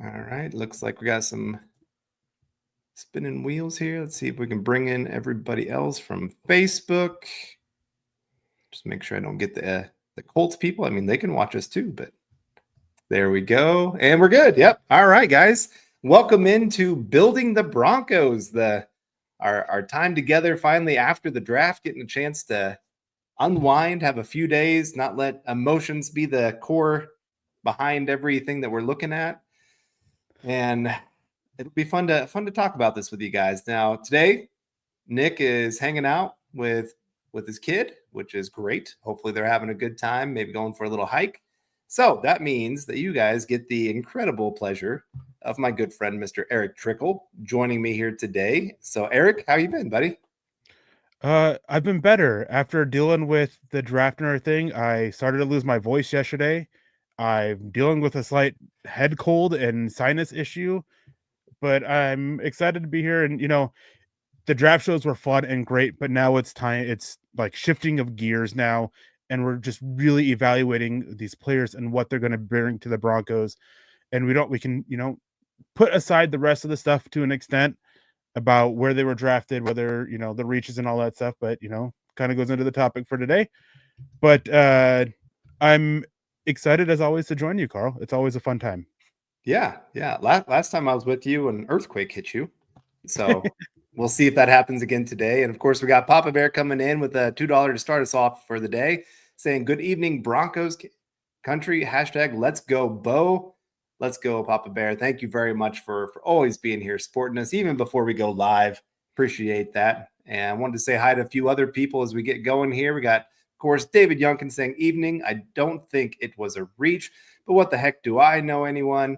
All right. Looks like we got some spinning wheels here. Let's see if we can bring in everybody else from Facebook. Just make sure I don't get the Colts people. I mean, they can watch us too, but there we go. And we're good. Yep. All right, guys. Welcome into Building the Broncos. Our time together finally after the draft, getting a chance to unwind, have a few days, not let emotions be the core behind everything that we're looking at. And it'll be fun to talk about this with you guys. Now, today, Nick is hanging out with his kid, which is great. Hopefully they're having a good time, maybe going for a little hike. So that means that you guys get the incredible pleasure of my good friend, Mr. Erick Trickel, joining me here today. So, Eric, how you been, buddy? I've been better after dealing with the draft and everything. I started to lose my voice yesterday. I'm dealing with a slight head cold and sinus issue, but I'm excited to be here. And the draft shows were fun and great, but now it's time. It's like shifting of gears now, and we're just really evaluating these players and what they're going to bring to the Broncos. And we can put aside the rest of the stuff to an extent about where they were drafted, whether the reaches and all that stuff, but kind of goes into the topic for today. But I'm excited as always to join you, Carl. It's always a fun time. Yeah, yeah. Last time I was with you, an earthquake hit you. So we'll see if that happens again today. And of course, we got Papa Bear coming in with a $2 to start us off for the day, saying, "Good evening, Broncos country. Hashtag Let's go, Bo. Let's go, Papa Bear." Thank you very much for always being here, supporting us, even before we go live. Appreciate that. And I wanted to say hi to a few other people as we get going here. We got, of course, David Youngkin saying, "Evening. I don't think it was a reach, but what the heck do I know anyone?"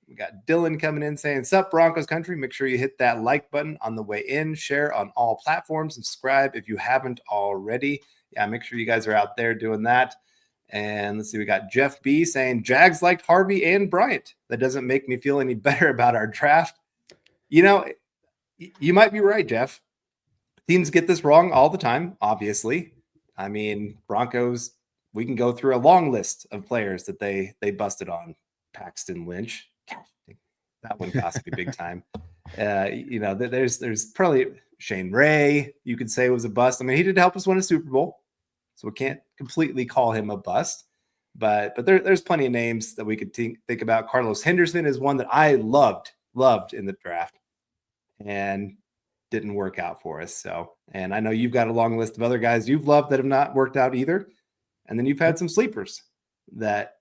We got Dylan coming in saying, "Sup, Broncos country. Make sure you hit that like button on the way in, share on all platforms, subscribe if you haven't already." Yeah, make sure you guys are out there doing that. And let's see, we got Jeff B saying, "Jags liked Harvey and Bryant. That doesn't make me feel any better about our draft." You know, you might be right, Jeff. Teams get this wrong all the time, obviously. I mean, Broncos, we can go through a long list of players that they busted on. Paxton Lynch, that one cost me big time. There's probably Shane Ray, you could say was a bust. I mean, he did help us win a Super Bowl, so we can't completely call him a bust. But there's plenty of names that we could think about. Carlos Henderson is one that I loved in the draft, and didn't work out for us. So, and I know you've got a long list of other guys you've loved that have not worked out either. And then you've had some sleepers that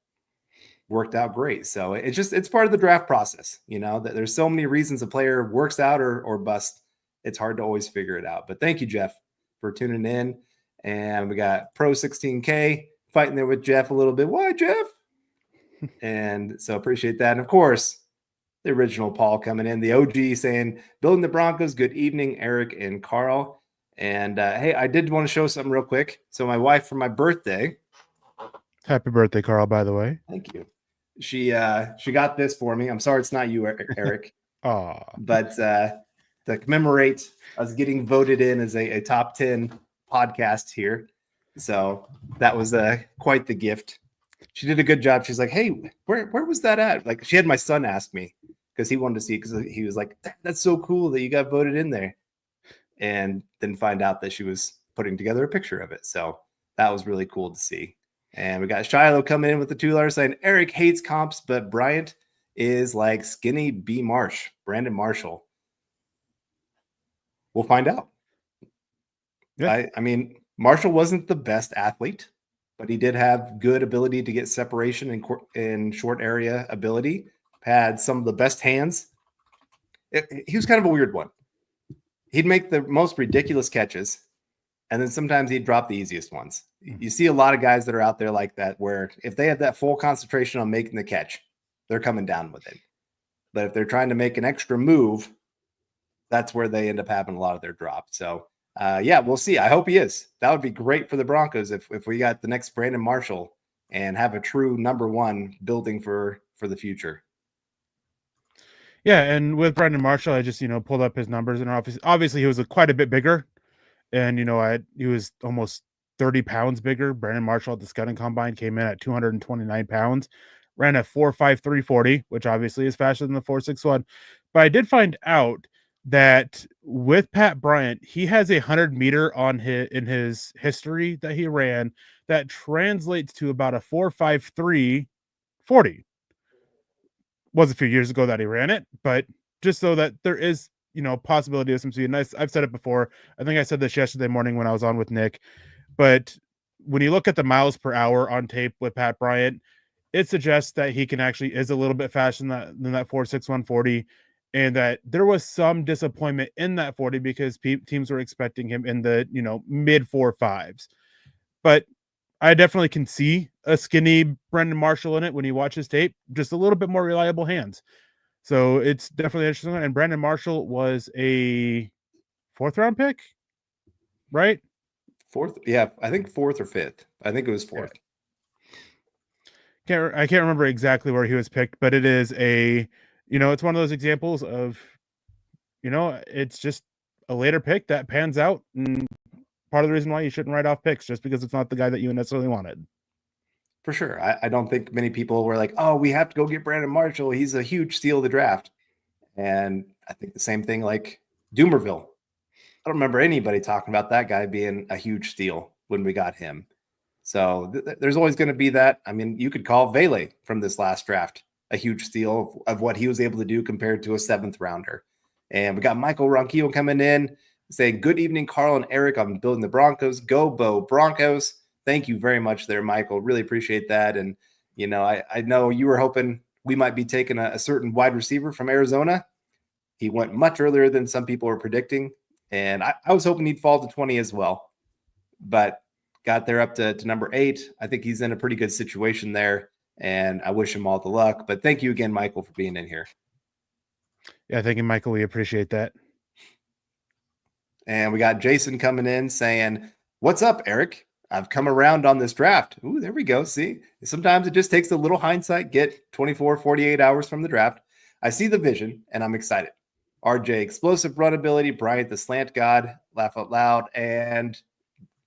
worked out great. So it's part of the draft process, that there's so many reasons a player works out or bust. It's hard to always figure it out. But thank you, Jeff, for tuning in. And we got Pro 16K fighting there with Jeff a little bit. Why, Jeff? And so appreciate that. And of course, the original Paul coming in, the OG saying, "Building the Broncos. Good evening, Eric and Carl." And hey, I did want to show something real quick. So my wife, for my birthday, Happy birthday, Carl, by the way. thank you. She got this for me. I'm sorry it's not you, Eric, Aw. but to commemorate us getting voted in as a top 10 podcast here. So that was quite the gift. She did a good job. She's like, "Hey, where was that at?" Like, she had my son ask me because he wanted to see, because he was like, "That's so cool that you got voted in there," and then find out that she was putting together a picture of it. So that was really cool to see. And we got Shiloh coming in with the $2 saying, "Eric hates comps, but Bryant is like skinny B. Marsh, Brandon Marshall." We'll find out. Yeah. I mean, Marshall wasn't the best athlete, but he did have good ability to get separation in short area ability. Had some of the best hands. He was kind of a weird one. He'd make the most ridiculous catches, and then sometimes he'd drop the easiest ones. You see a lot of guys that are out there like that, where if they have that full concentration on making the catch, they're coming down with it. But if they're trying to make an extra move, that's where they end up having a lot of their drops. So yeah, we'll see. I hope he is. That would be great for the Broncos if we got the next Brandon Marshall and have a true number one building for the future. Yeah, and with Brandon Marshall, I just pulled up his numbers, and obviously he was quite a bit bigger, and he was almost 30 pounds bigger. Brandon Marshall at the scouting combine came in at 229 pounds. ran a 4.53 40, which obviously is faster than the 4.61. But I did find out that with Pat Bryant, he has 100-meter in his history that he ran that translates to about a 4.53 40. Was a few years ago that he ran it, but just so that there is, possibility of some speed. And I've said it before. I think I said this yesterday morning when I was on with Nick, but when you look at the miles per hour on tape with Pat Bryant, it suggests that he can actually is a little bit faster than that 4.61 40, and that there was some disappointment in that 40 because teams were expecting him in the mid 4.5s. But I definitely can see a skinny Brandon Marshall in it when you watch his tape, just a little bit more reliable hands. So it's definitely interesting. And Brandon Marshall was a 4th-round pick, right? 4th, yeah, I think 4th or 5th. I think it was 4th. I can't remember exactly where he was picked, but it is it's one of those examples of, it's just a later pick that pans out, and part of the reason why you shouldn't write off picks just because it's not the guy that you necessarily wanted. For sure. I don't think many people were like, oh, we have to go get Brandon Marshall. He's a huge steal of the draft. And I think the same thing like Doomerville. I don't remember anybody talking about that guy being a huge steal when we got him. So there's always going to be that. I mean, you could call Vele from this last draft a huge steal of what he was able to do compared to a 7th rounder. And we got Michael Ronquillo coming in saying, good evening, Carl and Eric. I'm building the Broncos. Go Bo Broncos. Thank you very much there, Michael. Really appreciate that. And, I know you were hoping we might be taking a certain wide receiver from Arizona. He went much earlier than some people were predicting. And I was hoping he'd fall to 20 as well. But got there up to number 8. I think he's in a pretty good situation there. And I wish him all the luck. But thank you again, Michael, for being in here. Yeah, thank you, Michael. We appreciate that. And we got Jason coming in saying, what's up, Eric? I've come around on this draft. Ooh, there we go. See, sometimes it just takes a little hindsight. Get 24, 48 hours from the draft. I see the vision, and I'm excited. RJ, explosive run ability. Bryant, the slant god. Laugh out loud. And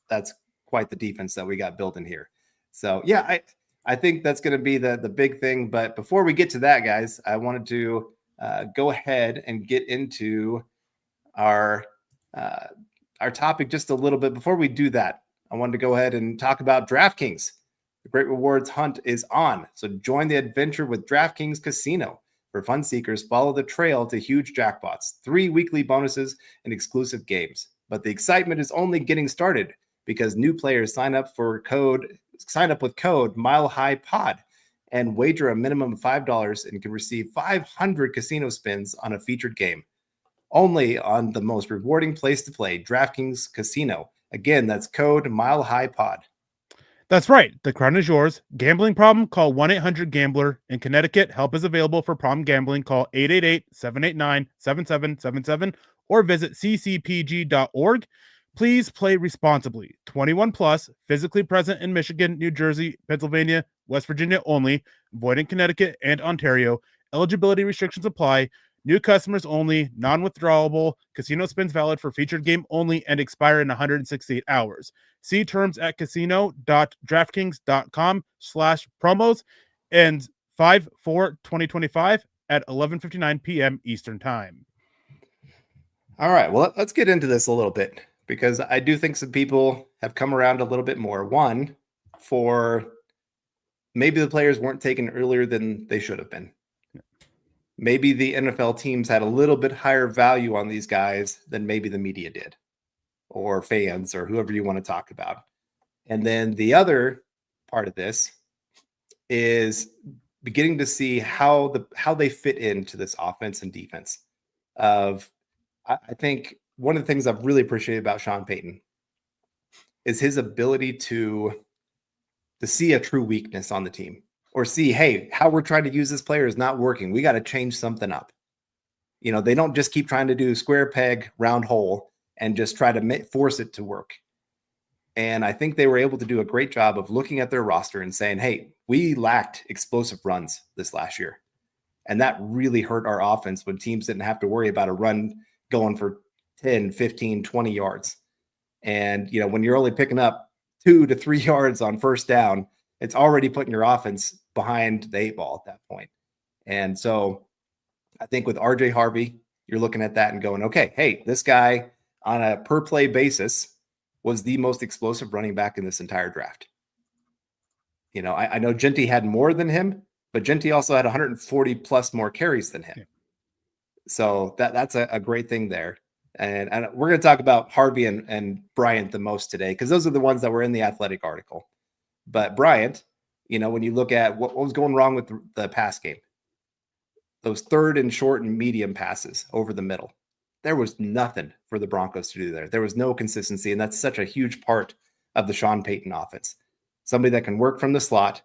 that's quite the defense that we got built in here. So, yeah, I think that's going to be the big thing. But before we get to that, guys, I wanted to go ahead and get into our topic just a little bit. Before we do that, I wanted to go ahead and talk about DraftKings. The Great Rewards Hunt is on. So join the adventure with DraftKings Casino. For fun seekers, follow the trail to huge jackpots, 3 weekly bonuses, and exclusive games. But the excitement is only getting started because new players sign up with code MileHighPod and wager a minimum of $5 and can receive 500 casino spins on a featured game. Only on the most rewarding place to play, DraftKings Casino. Again, that's code MileHighPod. That's right. The crown is yours. Gambling problem? Call 1-800-GAMBLER. In Connecticut, help is available for problem gambling. Call 888-789-7777 or visit ccpg.org. Please play responsibly. 21 plus, physically present in Michigan, New Jersey, Pennsylvania, West Virginia only, void in Connecticut and Ontario. Eligibility restrictions apply. New customers only, non-withdrawable, casino spins valid for featured game only and expire in 168 hours. See terms at casino.draftkings.com/promos and 5/4/2025 at 11:59 p.m. Eastern Time. All right, well, let's get into this a little bit because I do think some people have come around a little bit more. One, for maybe the players weren't taken earlier than they should have been. Maybe the NFL teams had a little bit higher value on these guys than maybe the media did, or fans, or whoever you want to talk about. And then the other part of this is beginning to see how they fit into this offense and defense. I think one of the things I've really appreciated about Sean Payton is his ability to see a true weakness on the team. Or see, hey, how we're trying to use this player is not working. We got to change something up. They don't just keep trying to do square peg, round hole, and just try to force it to work. And I think they were able to do a great job of looking at their roster and saying, hey, we lacked explosive runs this last year. And that really hurt our offense when teams didn't have to worry about a run going for 10, 15, 20 yards. And, when you're only picking up 2 to 3 yards on first down, it's already putting your offense behind the 8 ball at that point. And so I think with RJ Harvey, you're looking at that and going, okay, hey, this guy on a per play basis was the most explosive running back in this entire draft. You know, I know Genty had more than him, but Genty also had 140 plus more carries than him. Yeah. So that's a great thing there. And we're going to talk about Harvey and Bryant the most today, because those are the ones that were in the Athletic article. But Bryant, you know, when you look at what was going wrong with the pass game, those third and short and medium passes over the middle, there was nothing for the Broncos to do there. There was no consistency, and that's such a huge part of the Sean Payton offense. Somebody that can work from the slot,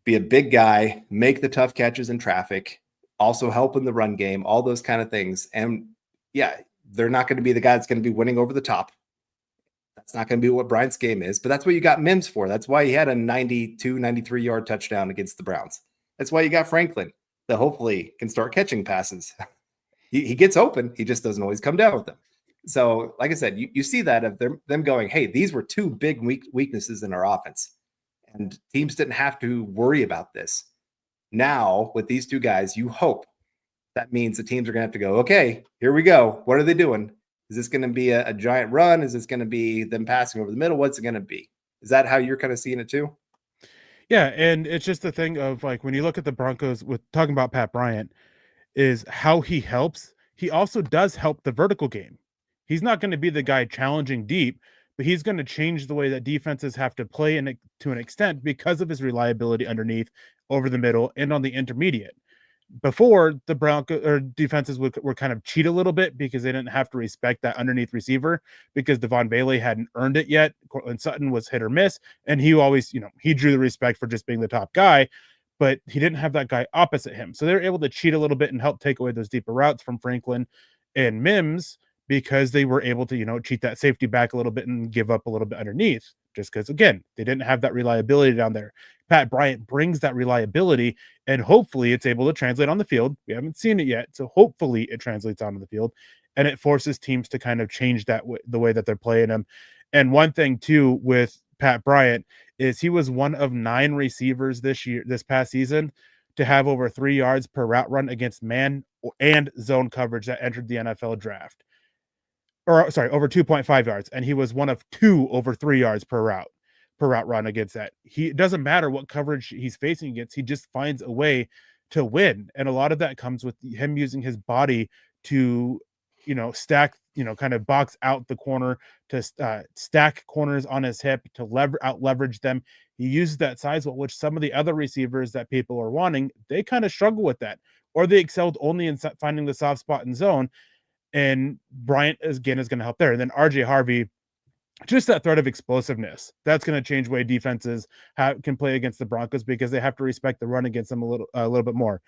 be a big guy, make the tough catches in traffic, also help in the run game, all those kind of things. And yeah, they're not going to be the guy that's going to be winning over the top. That's not going to be what Bryant's game is, but that's what you got Mims for. That's why he had a 92, 93-yard touchdown against the Browns. That's why you got Franklin, that hopefully can start catching passes. He gets open. He just doesn't always come down with them. So, like I said, you see that of them going, hey, these were two big weaknesses in our offense. And teams didn't have to worry about this. Now, with these two guys, you hope that means the teams are going to have to go, okay, here we go. What are they doing? Is this going to be a giant run? Is this going to be them passing over the middle? What's it going to be? Is that how you're kind of seeing it too? Yeah, and it's just the thing of, like, when you look at the Broncos with talking about Pat Bryant, is how he helps. He also does help the vertical game. He's not going to be the guy challenging deep, but he's going to change the way that defenses have to play to an extent because of his reliability underneath, over the middle, and on the intermediate. Before, the Broncos or defenses were kind of cheat a little bit because they didn't have to respect that underneath receiver, because Devon Bailey hadn't earned it yet. Cortland Sutton was hit or miss, and he always, he drew the respect for just being the top guy, but he didn't have that guy opposite him. So they were able to cheat a little bit and help take away those deeper routes from Franklin and Mims, because they were able to, cheat that safety back a little bit and give up a little bit underneath, just because, again, they didn't have that reliability down there. Pat Bryant brings that reliability, and hopefully it's able to translate on the field. We haven't seen it yet, so hopefully it translates onto the field, and it forces teams to kind of change the way that they're playing him. And one thing too with Pat Bryant is he was one of 9 receivers this past season to have over 3 yards per route run against man and zone coverage that entered the NFL draft. Or sorry, over 2.5 yards, and he was one of 2 over 3 yards per route run against that. It doesn't matter what coverage he's facing against, he just finds a way to win. And a lot of that comes with him using his body to, stack, kind of box out the corner, to stack corners on his hip, to out leverage them. He uses that size, which some of the other receivers that people are wanting, they kind of struggle with that, or they excelled only in finding the soft spot in zone. And Bryant, again, is going to help there. And then RJ Harvey, just that threat of explosiveness, that's going to change the way defenses can play against the Broncos, because they have to respect the run against them a little bit more.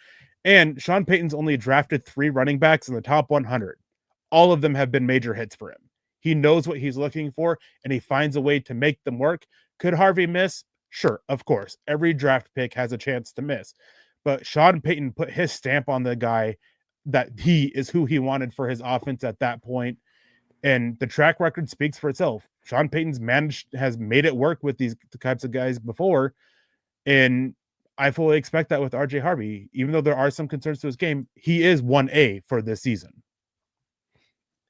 And Sean Payton's only drafted 3 running backs in the top 100. All of them have been major hits for him. He knows what he's looking for, and he finds a way to make them work. Could Harvey miss? Sure, of course. Every draft pick has a chance to miss. But Sean Payton put his stamp on the guy, that he is who he wanted for his offense at that point. And the track record speaks for itself. Sean Payton's has made it work with these types of guys before. And I fully expect that with RJ Harvey. Even though there are some concerns to his game, he is 1A for this season.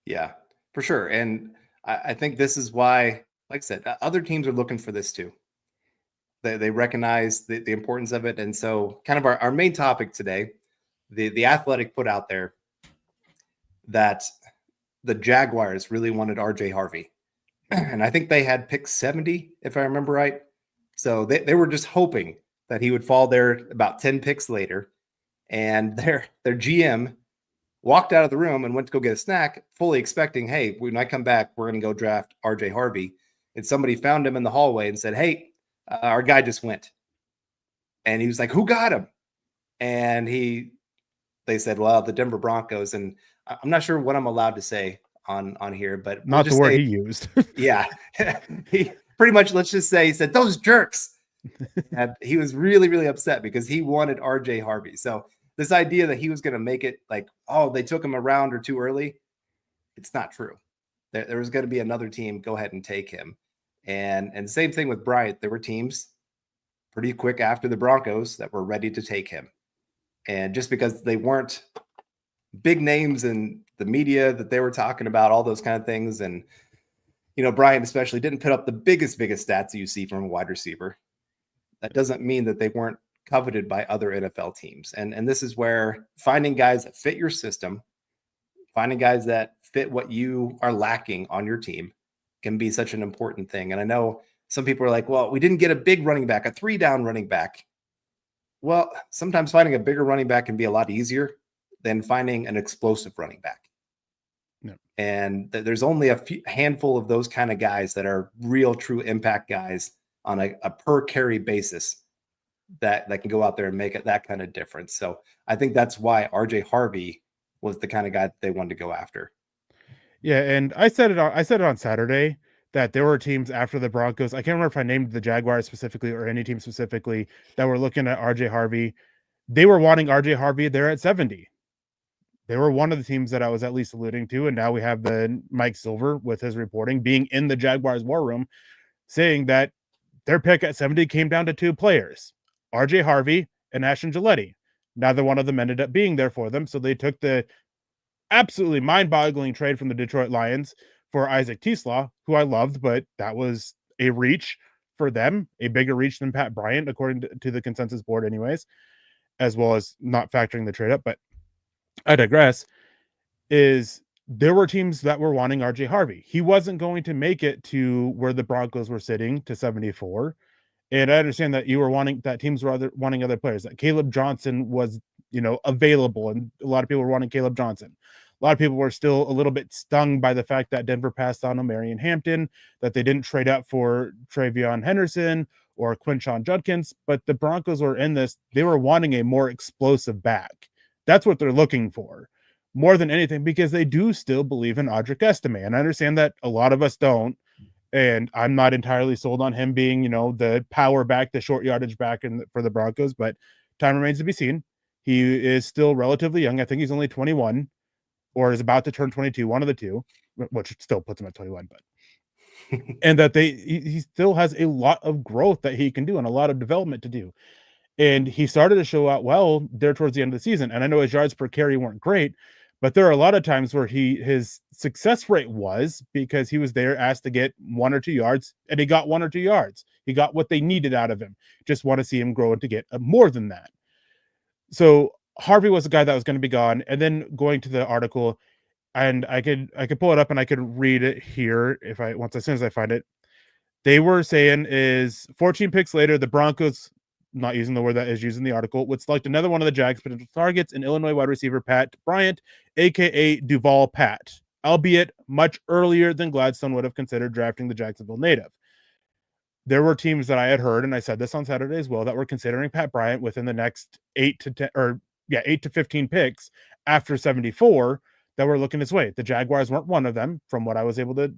Yeah, for sure. And I think this is why, like I said, other teams are looking for this too. They recognize the importance of it. And so kind of our main topic today, the Athletic put out there that the Jaguars really wanted RJ Harvey. And I think they had pick 70, if I remember right. So they were just hoping that he would fall there about 10 picks later. And their GM walked out of the room and went to go get a snack, fully expecting, hey, when I come back, we're going to go draft RJ Harvey. And somebody found him in the hallway and said, hey, our guy just went. And he was like, who got him? And they said, well, the Denver Broncos. And I'm not sure what I'm allowed to say on here, but not the word he used. Yeah. He pretty much, let's just say, he said, those jerks. And he was really, really upset because he wanted RJ Harvey. So this idea that he was going to make it like, oh, they took him a round or 2 early, it's not true. There was going to be another team go ahead and take him. And same thing with Bryant. There were teams pretty quick after the Broncos that were ready to take him. And just because they weren't big names in the media that they were talking about, all those kind of things. And, Bryant especially didn't put up the biggest stats you see from a wide receiver. That doesn't mean that they weren't coveted by other NFL teams. And this is where finding guys that fit your system, finding guys that fit what you are lacking on your team can be such an important thing. And I know some people are like, well, we didn't get a big running back, a 3-down running back. Well, sometimes finding a bigger running back can be a lot easier than finding an explosive running back. No. And there's only a handful of those kind of guys that are real, true impact guys on a per carry basis that can go out there and make it that kind of difference. So I think that's why RJ Harvey was the kind of guy that they wanted to go after. Yeah, and I said it on Saturday that there were teams after the Broncos. I can't remember if I named the Jaguars specifically or any team specifically that were looking at RJ Harvey. They were wanting RJ Harvey there at 70. They were one of the teams that I was at least alluding to, and now we have the Mike Silver with his reporting being in the Jaguars war room, saying that their pick at 70 came down to two players, RJ Harvey and Ashton Gilletti. Neither one of them ended up being there for them, so they took the absolutely mind-boggling trade from the Detroit Lions for Isaac Teslaw, who I loved, but that was a reach for them, a bigger reach than Pat Bryant, according to the consensus board anyways, as well as not factoring the trade up. But I digress, is there were teams that were wanting RJ Harvey. He wasn't going to make it to where the Broncos were sitting to 74. And I understand that you were wanting that teams were wanting other players. That Caleb Johnson was, available, and a lot of people were wanting Caleb Johnson. A lot of people were still a little bit stung by the fact that Denver passed on Omarion Hampton, that they didn't trade up for Travion Henderson or Quinshon Judkins, but the Broncos were in this. They were wanting a more explosive back. That's what they're looking for more than anything, because they do still believe in Audric Estime. And I understand that a lot of us don't. And I'm not entirely sold on him being, the power back, the short yardage back for the Broncos, but time remains to be seen. He is still relatively young. I think he's only 21 or is about to turn 22, one of the two, which still puts him at 21, but and that he still has a lot of growth that he can do and a lot of development to do. And he started to show out well there towards the end of the season. And I know his yards per carry weren't great, but there are a lot of times where his success rate was because he was there asked to get 1 or 2 yards, and he got 1 or 2 yards. He got what they needed out of him. Just want to see him grow and to get more than that. So Harvey was the guy that was going to be gone. And then going to the article, and I could pull it up and I could read it here as soon as I find it. They were saying is 14 picks later, the Broncos, not using the word that is used in the article, would select another one of the Jags' potential targets in Illinois wide receiver Pat Bryant, a.k.a. Duval Pat, albeit much earlier than Gladstone would have considered drafting the Jacksonville native. There were teams that I had heard, and I said this on Saturday as well, that were considering Pat Bryant within the next 8 to 15 picks after 74 that were looking his way. The Jaguars weren't one of them, from what I was able to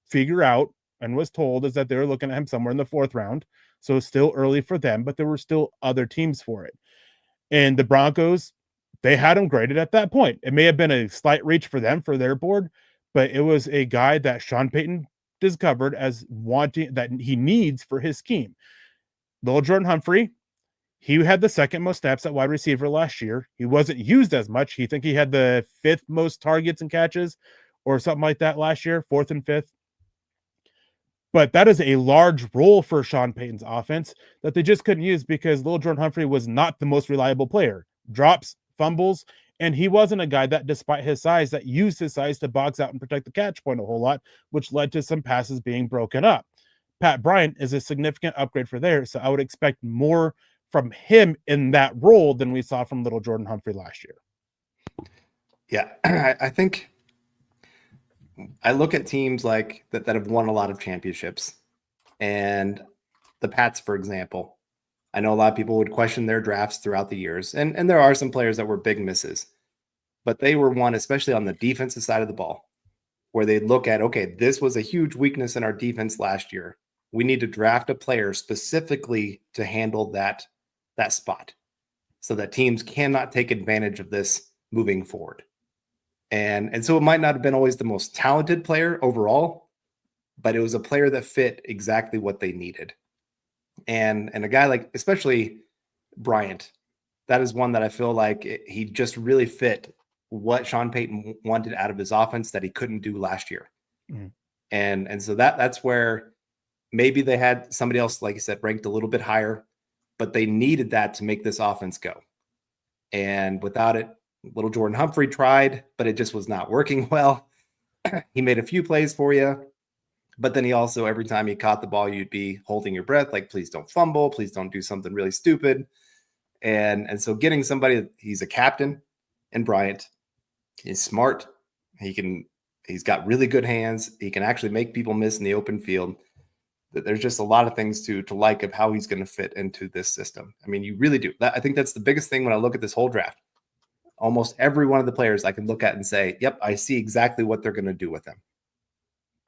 figure out and was told, is that they were looking at him somewhere in the 4th round. So still early for them, but there were still other teams for it. And the Broncos, they had him graded at that point. It may have been a slight reach for them, for their board, but it was a guy that Sean Payton discovered as wanting, that he needs for his scheme. Little Jordan Humphrey, he had the 2nd most snaps at wide receiver last year. He wasn't used as much. He think he had the 5th most targets and catches or something like that last year, 4th and 5th. But that is a large role for Sean Payton's offense that they just couldn't use because Little Jordan Humphrey was not the most reliable player. Drops, fumbles, and he wasn't a guy that, despite his size, that used his size to box out and protect the catch point a whole lot, which led to some passes being broken up. Pat Bryant is a significant upgrade for there, so I would expect more from him in that role than we saw from Little Jordan Humphrey last year. Yeah, I think I look at teams like that have won a lot of championships, and the Pats, for example. I know a lot of people would question their drafts throughout the years, and there are some players that were big misses, but they were one, especially on the defensive side of the ball, where they'd look at, okay, this was a huge weakness in our defense last year. We need to draft a player specifically to handle that spot so that teams cannot take advantage of this moving forward. And so it might not have been always the most talented player overall, but it was a player that fit exactly what they needed. And a guy like, especially Bryant, that is one that I feel like he just really fit what Sean Payton wanted out of his offense that he couldn't do last year. Mm-hmm. And so that's where maybe they had somebody else, like you said, ranked a little bit higher, but they needed that to make this offense go. And without it, little Jordan Humphrey tried, but it just was not working well. He made a few plays for you, but then he also, every time he caught the ball, you'd be holding your breath, like, please don't fumble, please don't do something really stupid. And so getting somebody, he's a captain, and Bryant is smart. He's got really good hands. He can actually make people miss in the open field. There's just a lot of things to like of how he's going to fit into this system. I mean, you really do. I think that's the biggest thing when I look at this whole draft. Almost every one of the players I can look at and say, yep, I see exactly what they're going to do with them.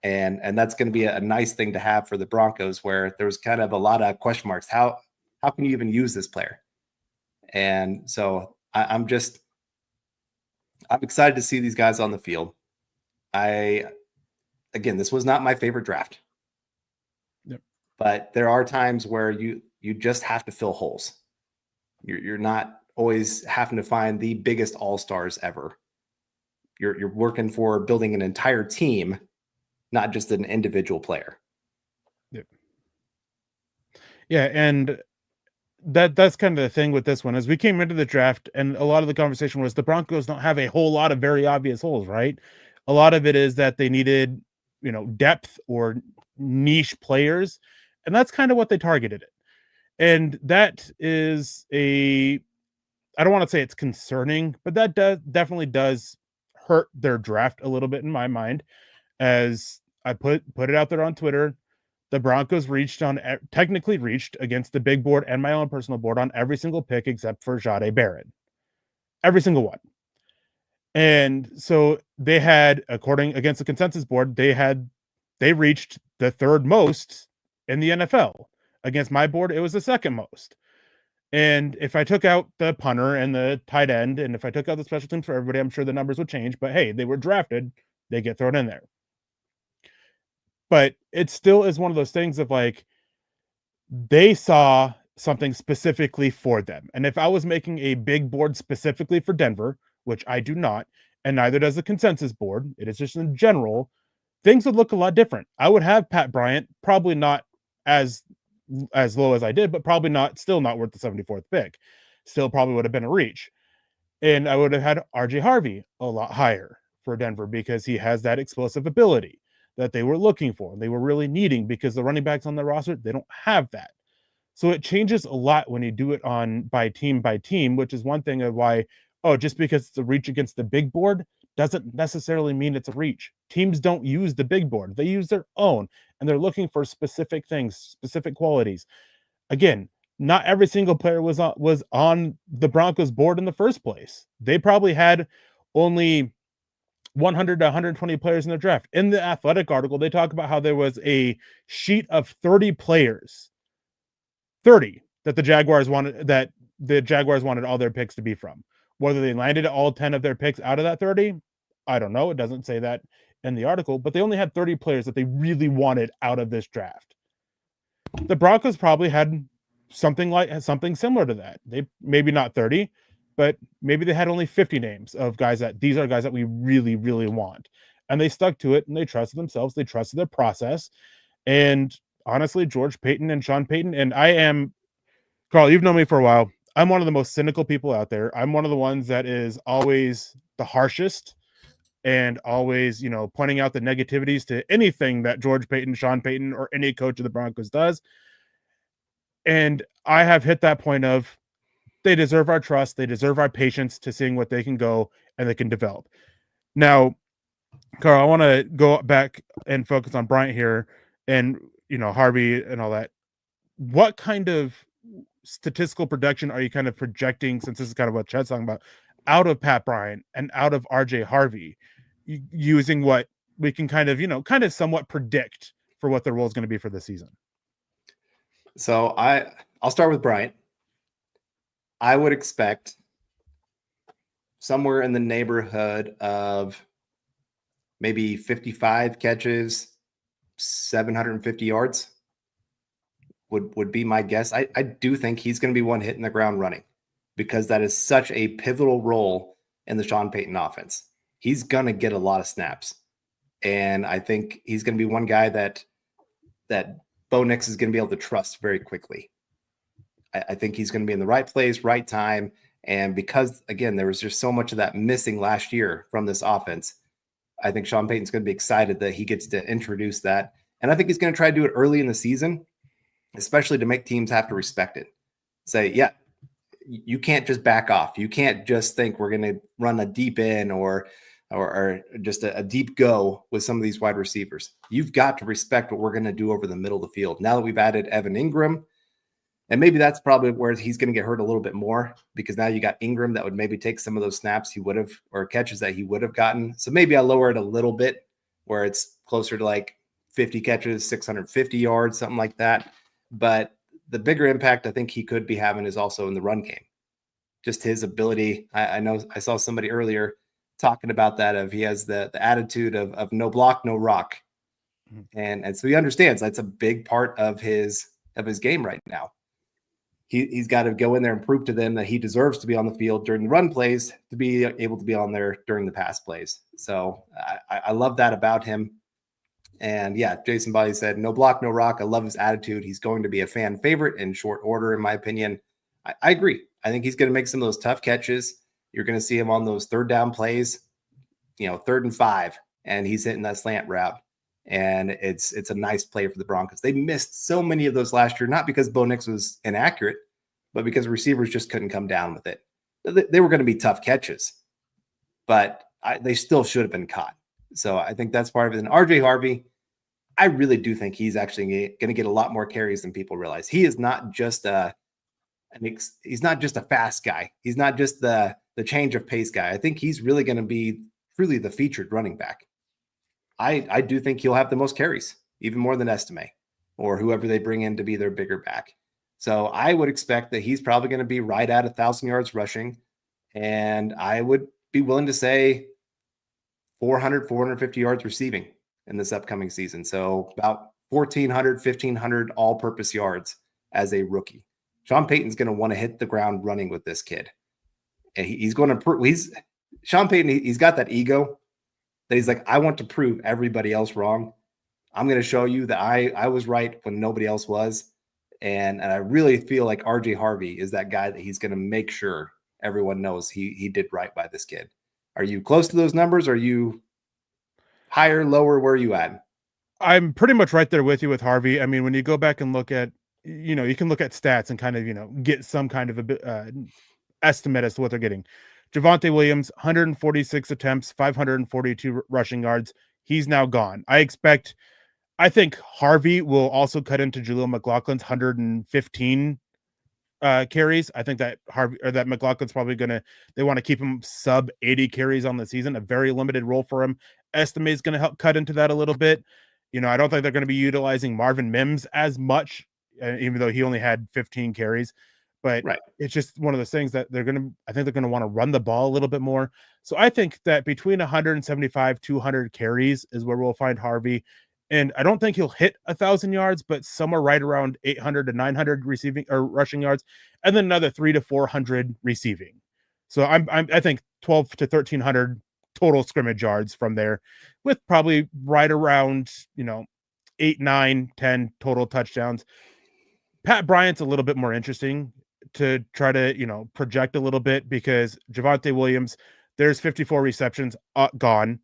And that's going to be a nice thing to have for the Broncos, where there was kind of a lot of question marks. How can you even use this player? And so I'm excited to see these guys on the field. Again, this was not my favorite draft. Yep. But there are times where you just have to fill holes. You're not always having to find the biggest all-stars ever. You're working for building an entire team, not just an individual player. Yep. Yeah, and that's kind of the thing with this one. As we came into the draft, and a lot of the conversation was the Broncos don't have a whole lot of very obvious holes, right? A lot of it is that they needed, depth or niche players, and that's kind of what they targeted it. And that is I don't want to say it's concerning, but that definitely does hurt their draft a little bit in my mind. As I put it out there on Twitter, the Broncos technically reached against the big board and my own personal board on every single pick except for Jahdae Barrett. Every single one. And so they had, according against the consensus board, they reached the third most in the NFL. Against my board, it was the second most. And if I took out the punter and the tight end, and if I took out the special teams for everybody, I'm sure the numbers would change. But hey, they were drafted, they get thrown in there. But it still is one of those things of like, they saw something specifically for them. And if I was making a big board specifically for Denver, which I do not, and neither does the consensus board, it is just in general, things would look a lot different. I would have Pat Bryant, probably not as low as I did, but probably still not worth the 74th pick. Still probably would have been a reach. And I would have had RJ Harvey a lot higher for Denver because he has that explosive ability that they were looking for. They were really needing because the running backs on the roster, they don't have that. So it changes a lot when you do it by team, which is one thing of why, just because it's a reach against the big board doesn't necessarily mean it's a reach. Teams don't use the big board. They use their own, and they're looking for specific things, specific qualities. Again, not every single player was on the Broncos board in the first place. They probably had only 100 to 120 players in the draft. In the Athletic article, they talk about how there was a sheet of 30 players, 30 that the Jaguars wanted all their picks to be from. Whether they landed all 10 of their picks out of that 30, I don't know. It doesn't say that in the article, but they only had 30 players that they really wanted out of this draft. The Broncos probably had something similar to that. They maybe not 30, but maybe they had only 50 names of guys these are guys that we really, really want. And they stuck to it, and they trusted themselves. They trusted their process. And honestly, George Paton and Sean Payton, and Carl, you've known me for a while. I'm one of the most cynical people out there. I'm one of the ones that is always the harshest and always, pointing out the negativities to anything that George Paton, Sean Payton, or any coach of the Broncos does. And I have hit that point of they deserve our trust. They deserve our patience to seeing what they can go and they can develop. Now, Carl, I want to go back and focus on Bryant here and, Harvey and all that. What kind of statistical production are you kind of projecting, since this is kind of what Chad's talking about, out of Pat Bryant and out of RJ Harvey, using what we can kind of somewhat predict for what their role is going to be for the season? So I'll start with Bryant. I would expect somewhere in the neighborhood of maybe 55 catches, 750 yards. would be my guess. I do think he's going to be one hitting the ground running because that is such a pivotal role in the Sean Payton offense. He's going to get a lot of snaps. And I think he's going to be one guy that Bo Nix is going to be able to trust very quickly. I think he's going to be in the right place, right time. And because, again, there was just so much of that missing last year from this offense, I think Sean Payton's going to be excited that he gets to introduce that. And I think he's going to try to do it early in the season, especially to make teams have to respect it. Say, yeah, you can't just back off. You can't just think we're going to run a deep in or just a deep go with some of these wide receivers. You've got to respect what we're going to do over the middle of the field. Now that we've added Evan Ingram, and maybe that's probably where he's going to get hurt a little bit more because now you got Ingram that would maybe take some of those snaps he would have or catches that he would have gotten. So maybe I lower it a little bit where it's closer to like 50 catches, 650 yards, something like that. But the bigger impact I think he could be having is also in the run game. Just his ability. I know I saw somebody earlier talking about that of he has the attitude of no block, no rock. And so he understands that's a big part of his game right now. He's got to go in there and prove to them that he deserves to be on the field during the run plays to be able to be on there during the pass plays. So I love that about him. And yeah, Jason Body said, no block, no rock. I love his attitude. He's going to be a fan favorite in short order, in my opinion. I agree. I think he's going to make some of those tough catches. You're going to see him on those third down plays, 3rd and 5, and he's hitting that slant route. And it's a nice play for the Broncos. They missed so many of those last year, not because Bo Nix was inaccurate, but because receivers just couldn't come down with it. They were going to be tough catches, but they still should have been caught. So I think that's part of it. And RJ Harvey, I really do think he's actually going to get a lot more carries than people realize. He is not just he's not just a fast guy. He's not just the change of pace guy. I think he's really going to be truly the featured running back. I do think he'll have the most carries, even more than Estime or whoever they bring in to be their bigger back. So I would expect that he's probably going to be right at 1,000 yards rushing. And I would be willing to say 400, 450 yards receiving in this upcoming season. So about 1,400, 1,500 all-purpose yards as a rookie. Sean Payton's going to want to hit the ground running with this kid. And he's going to Sean Payton, he's got that ego that he's like, I want to prove everybody else wrong. I'm going to show you that I was right when nobody else was. And I really feel like RJ Harvey is that guy that he's going to make sure everyone knows he did right by this kid. Are you close to those numbers? Are you higher, lower? Where are you at? I'm pretty much right there with you with Harvey. I mean, when you go back and look at, you can look at stats and kind of, get some kind of a estimate as to what they're getting. Javonte Williams, 146 attempts, 542 rushing yards. He's now gone. I think Harvey will also cut into Jaleel McLaughlin's 115 carries. I think that that McLaughlin's probably they want to keep him sub 80 carries on the season, a very limited role for him. Estime is going to help cut into that a little bit. I don't think they're going to be utilizing Marvin Mims as much, even though he only had 15 carries. But right. It's just one of those things that I think they're going to want to run the ball a little bit more. So I think that between 175, 200 carries is where we'll find Harvey. And I don't think he'll hit 1,000 yards, but somewhere right around 800 to 900 receiving or rushing yards, and then another 300 to 400 receiving. So I think 12 to 1,300 total scrimmage yards from there, with probably right around 8, 9, 10 total touchdowns. Pat Bryant's a little bit more interesting to try to project a little bit because Javonte Williams, there's 54 receptions gone.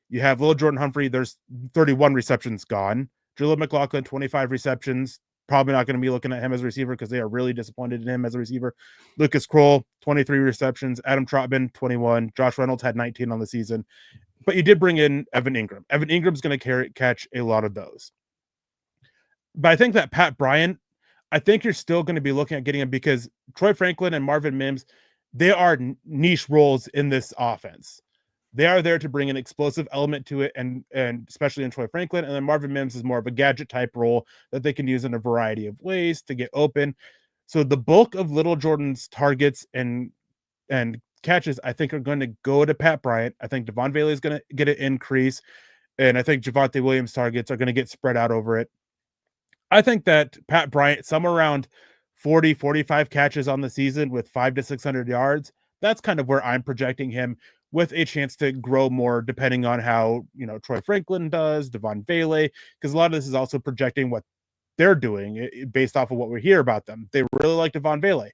You have Lil Jordan Humphrey, there's 31 receptions gone. Jaleel McLaughlin, 25 receptions. Probably not going to be looking at him as a receiver because they are really disappointed in him as a receiver. Lucas Kroll, 23 receptions. Adam Trotman, 21. Josh Reynolds had 19 on the season. But you did bring in Evan Ingram. Evan Ingram's going to catch a lot of those. But I think that Pat Bryant, I think you're still going to be looking at getting him because Troy Franklin and Marvin Mims, they are niche roles in this offense. They are there to bring an explosive element to it, and especially in Troy Franklin. And then Marvin Mims is more of a gadget type role that they can use in a variety of ways to get open. So the bulk of Little Jordan's targets and catches, I think, are going to go to Pat Bryant. I think Devon Bailey is going to get an increase, and I think Javonte Williams' targets are going to get spread out over it. I think that Pat Bryant, somewhere around 40, 45 catches on the season with 500 to 600 yards, that's kind of where I'm projecting him, with a chance to grow more depending on how, Troy Franklin does, Devon Vele, because a lot of this is also projecting what they're doing based off of what we hear about them. They really like Devon Vele.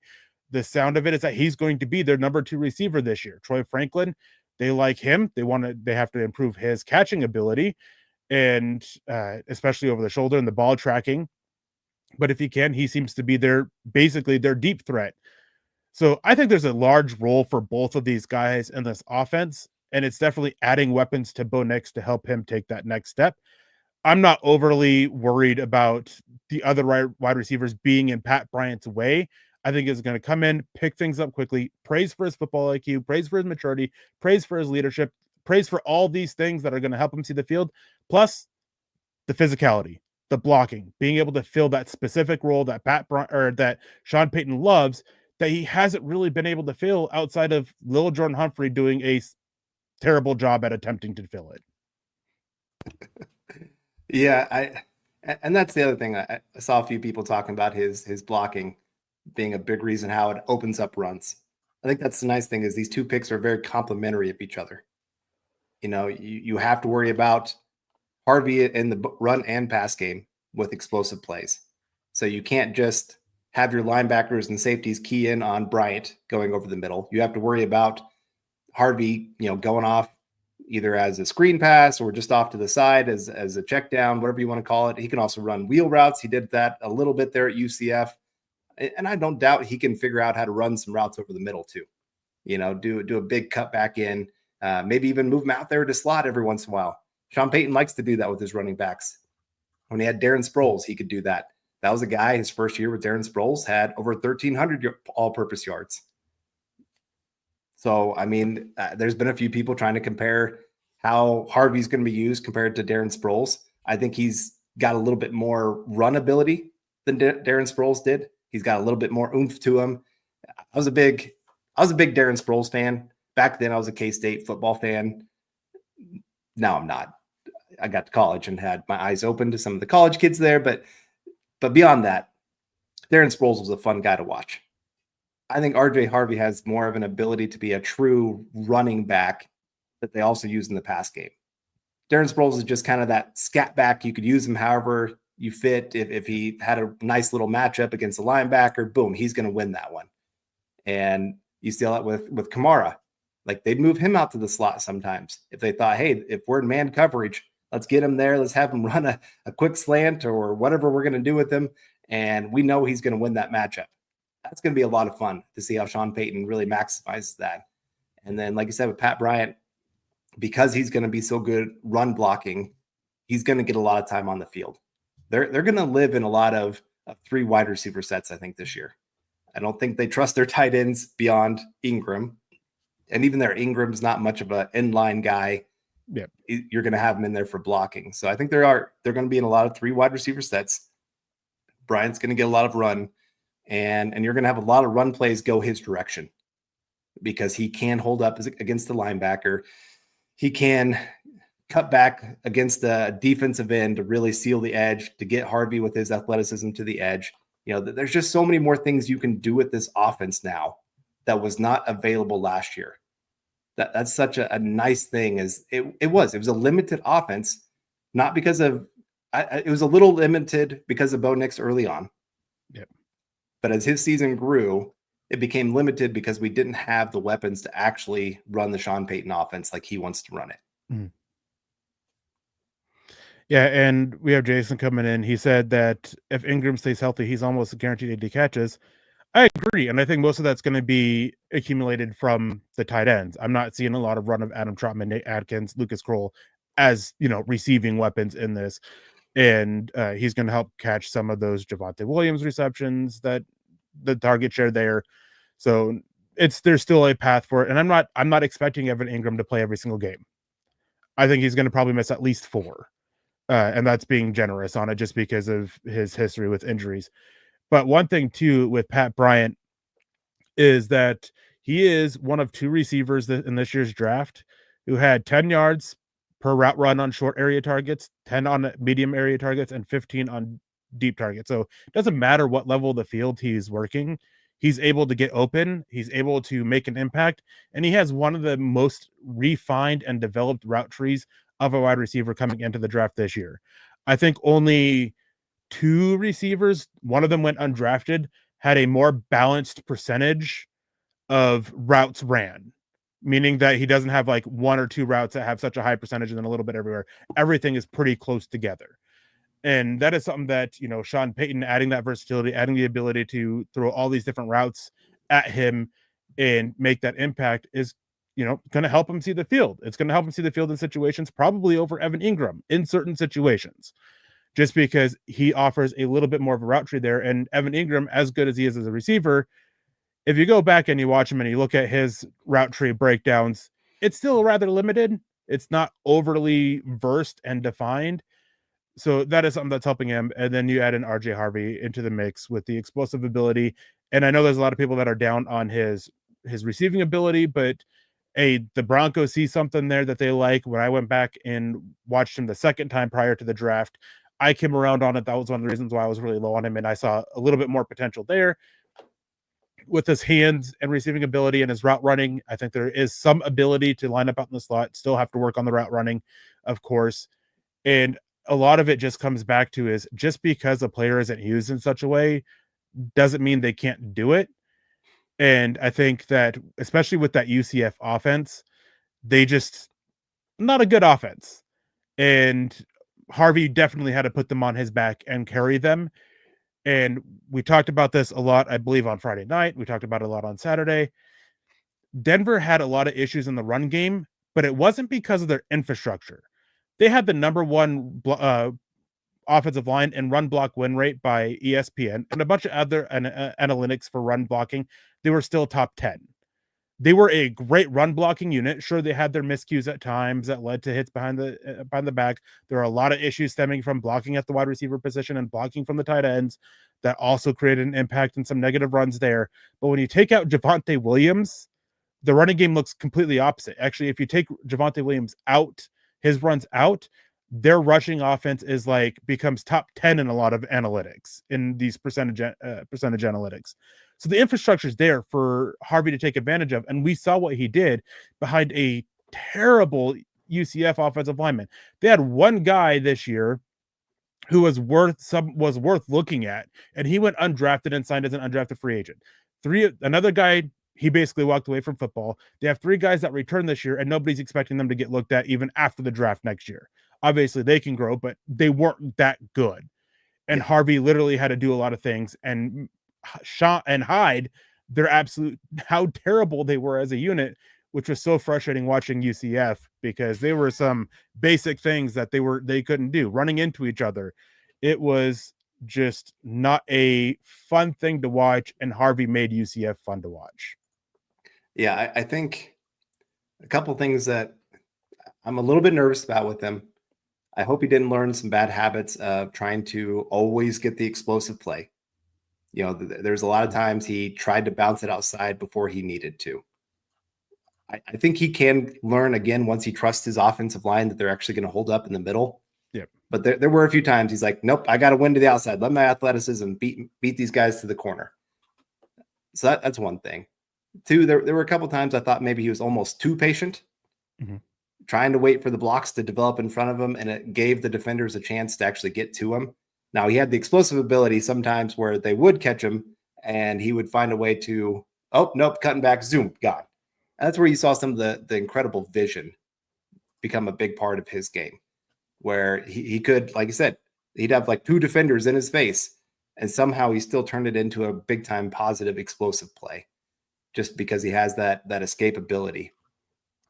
The sound of it is that he's going to be their number 2 receiver this year. Troy Franklin, they like him. They have to improve his catching ability, and especially over the shoulder and the ball tracking. But if he can, he seems to be basically their deep threat. So I think there's a large role for both of these guys in this offense, and it's definitely adding weapons to Bo Nix to help him take that next step. I'm not overly worried about the other wide receivers being in Pat Bryant's way. I think he's going to come in, pick things up quickly, praise for his football IQ, praise for his maturity, praise for his leadership, praise for all these things that are going to help him see the field, plus the physicality, the blocking, being able to fill that specific role that that Sean Payton loves, that he hasn't really been able to fill outside of Lil Jordan Humphrey doing a terrible job at attempting to fill it. Yeah, and that's the other thing. I saw a few people talking about his blocking being a big reason how it opens up runs. I think that's the nice thing, is these two picks are very complementary of each other. You have to worry about Harvey in the run and pass game with explosive plays. So you can't just have your linebackers and safeties key in on Bryant going over the middle. You have to worry about Harvey, going off either as a screen pass or just off to the side as a check down, whatever you want to call it. He can also run wheel routes. He did that a little bit there at UCF. And I don't doubt he can figure out how to run some routes over the middle too. Do a big cut back in, maybe even move him out there to slot every once in a while. Sean Payton likes to do that with his running backs. When he had Darren Sproles, he could do that. That was a guy, his first year with Darren Sproles, had over 1,300 all-purpose yards. So, there's been a few people trying to compare how Harvey's going to be used compared to Darren Sproles. I think he's got a little bit more run ability than Darren Sproles did. He's got a little bit more oomph to him. I was a big Darren Sproles fan. Back then, I was a K-State football fan. Now I'm not. I got to college and had my eyes open to some of the college kids there. But beyond that, Darren Sproles was a fun guy to watch. I think RJ Harvey has more of an ability to be a true running back that they also use in the pass game. Darren Sproles is just kind of that scat back. You could use him however you fit. If he had a nice little matchup against a linebacker, boom, he's going to win that one. And you see that with Kamara. Like, they'd move him out to the slot sometimes if they thought, hey, if we're in man coverage, let's get him there. Let's have him run a quick slant or whatever we're going to do with him. And we know he's going to win that matchup. That's going to be a lot of fun to see how Sean Payton really maximizes that. And then, like you said, with Pat Bryant, because he's going to be so good run blocking, he's going to get a lot of time on the field. They're going to live in a lot of 3 wide receiver sets, I think, this year. I don't think they trust their tight ends beyond Ingram. And even their Ingram's not much of an inline guy. Yeah, you're going to have him in there for blocking. So I think they're going to be in a lot of 3 wide receiver sets. Bryant's going to get a lot of run, and you're going to have a lot of run plays go his direction because he can hold up against the linebacker. He can cut back against the defensive end to really seal the edge, to get Harvey with his athleticism to the edge. There's just so many more things you can do with this offense now that was not available last year. That's such a nice thing. It was a limited offense, not because of it was a little limited because of Bo Nix early on. Yep. But as his season grew, it became limited because we didn't have the weapons to actually run the Sean Payton offense like he wants to run it. Mm-hmm. Yeah, and we have Jason coming in. He said that if Ingram stays healthy, he's almost guaranteed 80 catches. I agree, and I think most of that's going to be accumulated from the tight ends. I'm not seeing a lot of run of Adam Trautman, Nate Adkins, Lucas Kroll as receiving weapons in this, and he's going to help catch some of those Javonte Williams receptions, that the target share there. So there's still a path for it, and I'm not expecting Evan Ingram to play every single game. I think he's going to probably miss at least 4, and that's being generous on it just because of his history with injuries. But one thing, too, with Pat Bryant is that he is one of 2 receivers in this year's draft who had 10 yards per route run on short area targets, 10 on medium area targets, and 15 on deep target. So it doesn't matter what level of the field he's working. He's able to get open. He's able to make an impact. And he has one of the most refined and developed route trees of a wide receiver coming into the draft this year. I think only 2 receivers, one of them went undrafted, had a more balanced percentage of routes ran, meaning that he doesn't have like 1 or 2 routes that have such a high percentage and then a little bit everywhere. Everything is pretty close together. And that is something that, Sean Payton adding that versatility, adding the ability to throw all these different routes at him and make that impact is, going to help him see the field. It's going to help him see the field in situations probably over Evan Ingram in certain situations, just because he offers a little bit more of a route tree there. And Evan Ingram, as good as he is as a receiver, if you go back and you watch him and you look at his route tree breakdowns, it's still rather limited. It's not overly versed and defined. So that is something that's helping him. And then you add in RJ Harvey into the mix with the explosive ability. And I know there's a lot of people that are down on his receiving ability, but the Broncos see something there that they like. When I went back and watched him the second time prior to the draft, I came around on it. That was one of the reasons why I was really low on him. And I saw a little bit more potential there with his hands and receiving ability and his route running. I think there is some ability to line up out in the slot, still have to work on the route running, of course. And a lot of it just comes back to is just because a player isn't used in such a way doesn't mean they can't do it. And I think that especially with that UCF offense, they just not a good offense. And Harvey definitely had to put them on his back and carry them. And we talked about this a lot, I believe, on Friday night. We talked about it a lot on Saturday. Denver had a lot of issues in the run game, but it wasn't because of their infrastructure. They had the number 1 offensive line and run block win rate by ESPN and a bunch of other analytics for run blocking. They were still top 10. They were a great run blocking unit. Sure, they had their miscues at times that led to hits behind the back. There are a lot of issues stemming from blocking at the wide receiver position and blocking from the tight ends that also created an impact and some negative runs there. But when you take out Javonte Williams, the running game looks completely opposite. Actually, if you take Javonte Williams out, his runs out, their rushing offense is becomes top 10 in a lot of analytics in these percentage analytics. So the infrastructure is there for Harvey to take advantage of. And we saw what he did behind a terrible UCF offensive lineman. They had one guy this year who was worth looking at, and he went undrafted and signed as an undrafted free agent. Another guy, he basically walked away from football. They have 3 guys that return this year, and nobody's expecting them to get looked at even after the draft next year. Obviously, they can grow, but they weren't that good. And Harvey literally had to do a lot of things and hide their absolute how terrible they were as a unit, which was so frustrating watching UCF because they were some basic things that they couldn't do, running into each other. It was just not a fun thing to watch, and Harvey made UCF fun to watch. Yeah, I think a couple things that I'm a little bit nervous about with him. I hope he didn't learn some bad habits of trying to always get the explosive play. There's a lot of times he tried to bounce it outside before he needed to. I think he can learn again once he trusts his offensive line that they're actually going to hold up in the middle. Yep. But there were a few times he's like, nope, I got to win to the outside. Let my athleticism beat these guys to the corner. So that's one thing. 2, there were a couple times I thought maybe he was almost too patient, trying to wait for the blocks to develop in front of him, and it gave the defenders a chance to actually get to him. Now, he had the explosive ability sometimes where they would catch him, and he would find a way to, oh, nope, cutting back, zoom, gone. And that's where you saw some of the incredible vision become a big part of his game, where he could, like you said, he'd have 2 defenders in his face, and somehow he still turned it into a big-time positive explosive play just because he has that escape ability.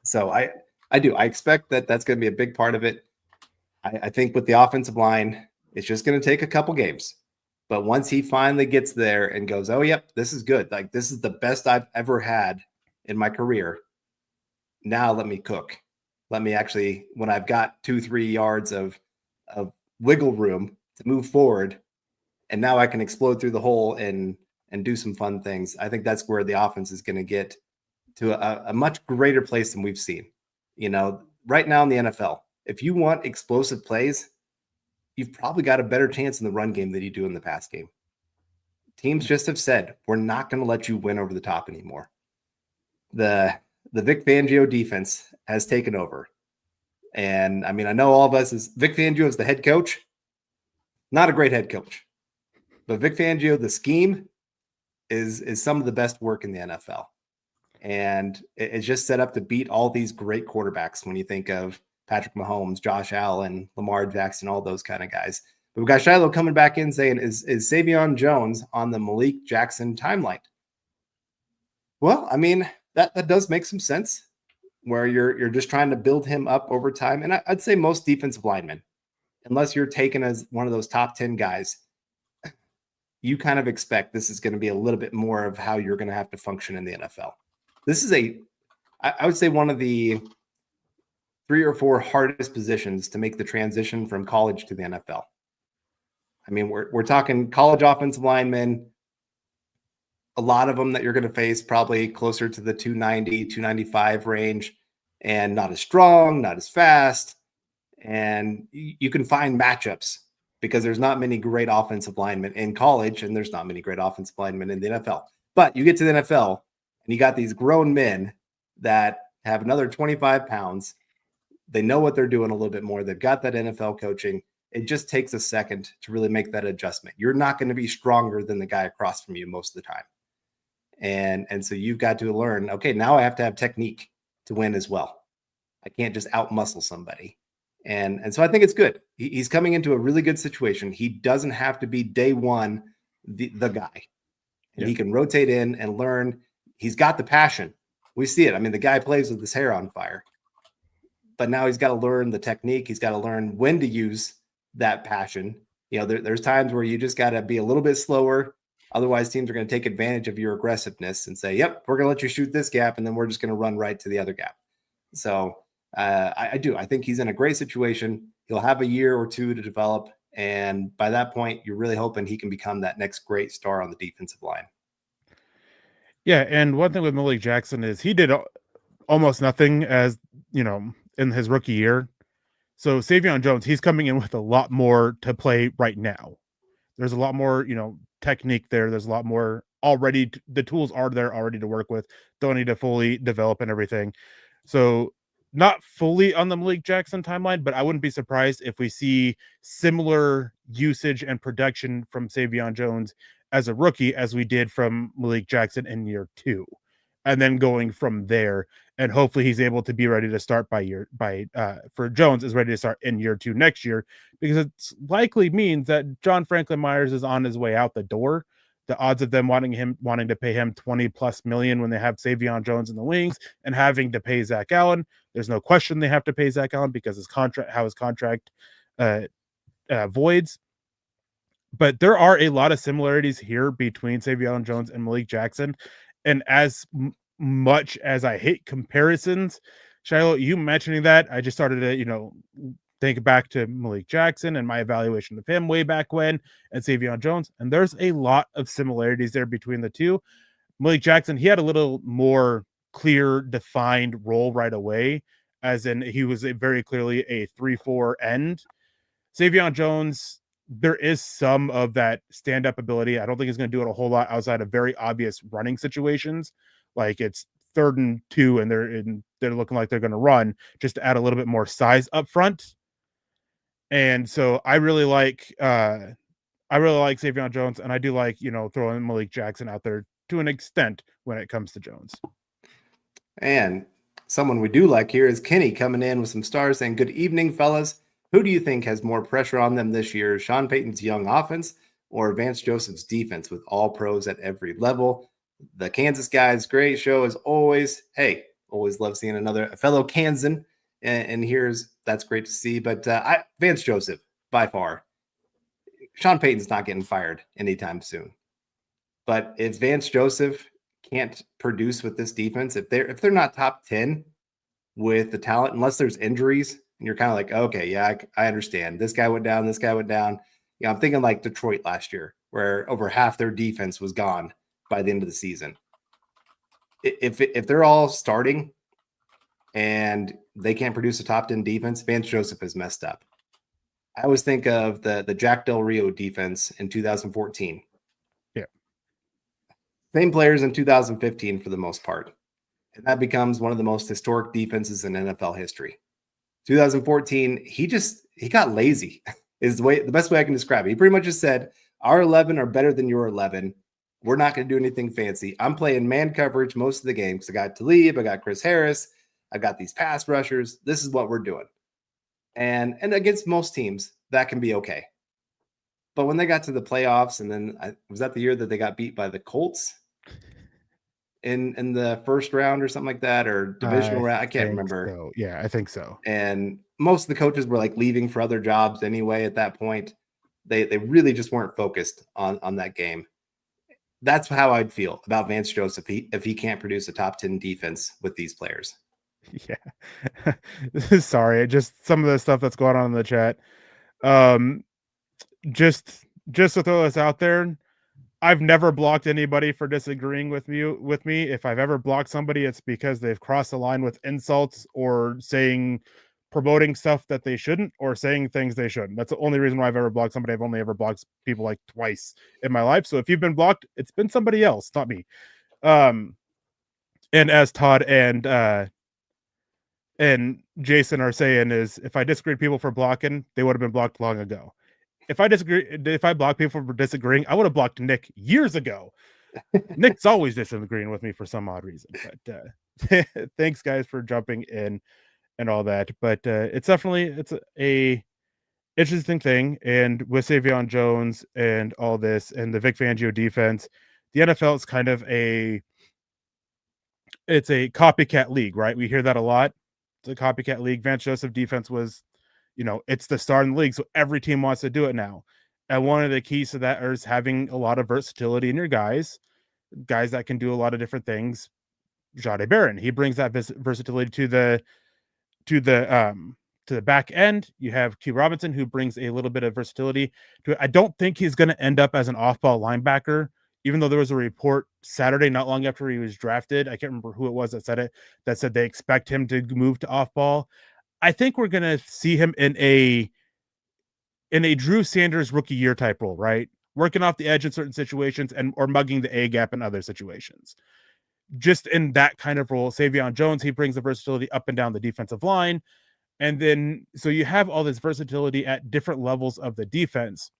So I expect that's going to be a big part of it. I think with the offensive line, it's just going to take a couple games. But once he finally gets there and goes, oh, yep, this is good. This is the best I've ever had in my career. Now let me cook. Let me actually, when I've got 2-3 yards of wiggle room to move forward, and now I can explode through the hole and do some fun things. I think that's where the offense is going to get to a much greater place than we've seen. Right now in the NFL, if you want explosive plays, you've probably got a better chance in the run game than you do in the pass game. Teams just have said, we're not going to let you win over the top anymore. The Vic Fangio defense has taken over. And I mean, I know all of us Vic Fangio is the head coach. Not a great head coach. But Vic Fangio, the scheme is some of the best work in the NFL. And it's just set up to beat all these great quarterbacks when you think of Patrick Mahomes, Josh Allen, Lamar Jackson, all those kind of guys. But we've got Shiloh coming back in saying, is Savion Jones on the Malik Jackson timeline? Well, I mean, that does make some sense where you're just trying to build him up over time. And I'd say most defensive linemen, unless you're taken as one of those top 10 guys, you kind of expect this is going to be a little bit more of how you're going to have to function in the NFL. This is I would say one of the 3 or 4 hardest positions to make the transition from college to the NFL. I mean, we're talking college offensive linemen, a lot of them that you're going to face probably closer to the 290, 295 range, and not as strong, not as fast. And you can find matchups because there's not many great offensive linemen in college, and there's not many great offensive linemen in the NFL. But you get to the NFL, and you got these grown men that have another 25 pounds. They know what they're doing a little bit more. They've got that NFL coaching. It just takes a second to really make that adjustment. You're not going to be stronger than the guy across from you most of the time. And so you've got to learn, okay, now I have to have technique to win as well. I can't just out-muscle somebody. And so I think it's good. He's coming into a really good situation. He doesn't have to be day one the guy. And he can rotate in and learn. He's got the passion. We see it. I mean, the guy plays with his hair on fire. But now he's got to learn the technique. He's got to learn when to use that passion. You know, there's times where you just got to be a little bit slower. Otherwise, teams are going to take advantage of your aggressiveness and say, yep, we're going to let you shoot this gap, and then we're just going to run right to the other gap. So I think he's in a great situation. He'll have a year or two to develop. And by that point, you're really hoping he can become that next great star on the defensive line. Yeah, and one thing with Malik Jackson is he did almost nothing as, in his rookie year. So Savion Jones, he's coming in with a lot more to play right now. There's a lot more, technique there. There's a lot more already. The tools are there already to work with. Don't need to fully develop and everything. So not fully on the Malik Jackson timeline, but I wouldn't be surprised if we see similar usage and production from Savion Jones as a rookie as we did from Malik Jackson in year 2. And then going from there, and hopefully he's able to be ready to start for Jones is ready to start in year 2 next year, because it likely means that John Franklin Myers is on his way out the door. The odds of them wanting to pay him $20+ million when they have Savion Jones in the wings and having to pay Zach Allen, there's no question they have to pay Zach Allen because his contract voids. But there are a lot of similarities here between Savion Jones and Malik Jackson. And as much as I hate comparisons, Shiloh, you mentioning that, I just started to, think back to Malik Jackson and my evaluation of him way back when, and Savion Jones. And there's a lot of similarities there between the two. Malik Jackson, he had a little more clear, defined role right away, as in he was very clearly a 3-4 end. Savion Jones, there is some of that stand-up ability. I don't think he's going to do it a whole lot outside of very obvious running situations. Like it's 3rd and 2 and they're looking like they're going to run, just to add a little bit more size up front. And so I really like Savion Jones, and I do like, throwing Malik Jackson out there to an extent when it comes to Jones. And someone we do like here is Kenny coming in with some stars saying, good evening, fellas. Who do you think has more pressure on them this year, Sean Payton's young offense or Vance Joseph's defense with all pros at every level? The Kansas guys, great show as always. Hey, always love seeing a fellow Kansan. And that's great to see. But Vance Joseph, by far. Sean Payton's not getting fired anytime soon. But if Vance Joseph can't produce with this defense, if they're not top 10 with the talent, unless there's injuries, and you're kind of like, okay, yeah, I understand. This guy went down. I'm thinking like Detroit last year, where over half their defense was gone by the end of the season. If they're all starting and they can't produce a top 10 defense, Vance Joseph has messed up. I always think of the Jack Del Rio defense in 2014. Yeah. Same players in 2015 for the most part. And that becomes one of the most historic defenses in NFL history. 2014, he got lazy. Is the best way I can describe it. He pretty much just said, our 11 are better than your 11. We're not going to do anything fancy. I'm playing man coverage most of the game because I got Talib, I got Chris Harris, I got these pass rushers. This is what we're doing. And against most teams, that can be okay. But when they got to the playoffs, and then was that the year that they got beat by the Colts in the first round or something like that, or divisional round? I can't remember. So. Yeah, I think so. And most of the coaches were like leaving for other jobs anyway at that point. They really just weren't focused on that game. That's how I'd feel about Vance Joseph if he can't produce a top 10 defense with these players. Yeah. Sorry, just some of the stuff that's going on in the chat. Just to throw this out there, I've never blocked anybody for disagreeing with me. If I've ever blocked somebody, it's because they've crossed the line with insults or promoting stuff that they shouldn't, or saying things they shouldn't. That's the only reason why I've ever blocked somebody. I've only ever blocked people like twice in my life. So if you've been blocked, it's been somebody else, not me. And as Todd and Jason are saying, is if I disagreed people for blocking, they would have been blocked long ago. If I block people for disagreeing, I would have blocked Nick years ago. Nick's always disagreeing with me for some odd reason. But thanks guys for jumping in and all that. But it's a interesting thing. And with Savion Jones and all this and the Vic Fangio defense, the NFL is kind of it's a copycat league, right? We hear that a lot. It's a copycat league. Vance Joseph defense was, it's the star in the league, so every team wants to do it now. And one of the keys to that is having a lot of versatility in your guys that can do a lot of different things. Jahdae Barron, he brings that versatility to the back end. You have Q Robinson, who brings a little bit of versatility to it. I don't think he's going to end up as an off-ball linebacker, even though there was a report Saturday, not long after he was drafted. I can't remember who it was that said it, that said they expect him to move to off-ball. I think we're going to see him in a Drew Sanders rookie year type role, right? Working off the edge in certain situations or mugging the A gap in other situations. Just in that kind of role. Savion Jones, he brings the versatility up and down the defensive line. And then, so you have all this versatility at different levels of the defense.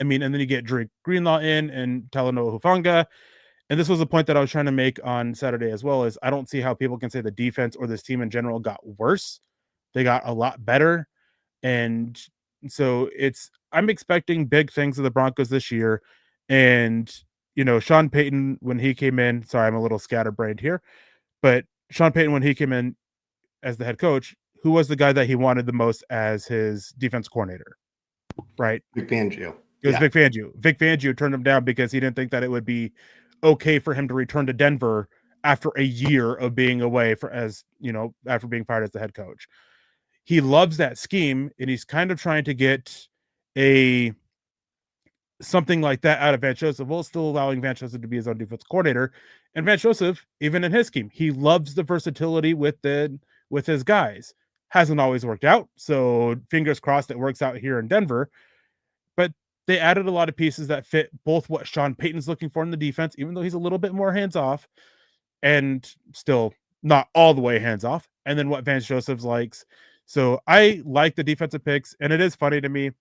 I mean, and then you get Drake Greenlaw in and Talanoa Hufanga. And this was a point that I was trying to make on Saturday as well, is I don't see how people can say the defense or this team in general got worse. They got a lot better. And so I'm expecting big things of the Broncos this year. And, Sean Payton, when he came in, sorry, I'm a little scatterbrained here, but Sean Payton, when he came in as the head coach, who was the guy that he wanted the most as his defense coordinator? Right? Vic Fangio. It was Vic Fangio. Vic Fangio turned him down because he didn't think that it would be okay for him to return to Denver after a year of being away after being fired as the head coach. He loves that scheme, and he's kind of trying to get something like that out of Vance Joseph, while still allowing Vance Joseph to be his own defense coordinator. And Vance Joseph, even in his scheme, he loves the versatility with his guys. Hasn't always worked out, so fingers crossed it works out here in Denver. But they added a lot of pieces that fit both what Sean Payton's looking for in the defense, even though he's a little bit more hands-off, and still not all the way hands-off, and then what Vance Joseph likes. So I like the defensive picks, and it is funny to me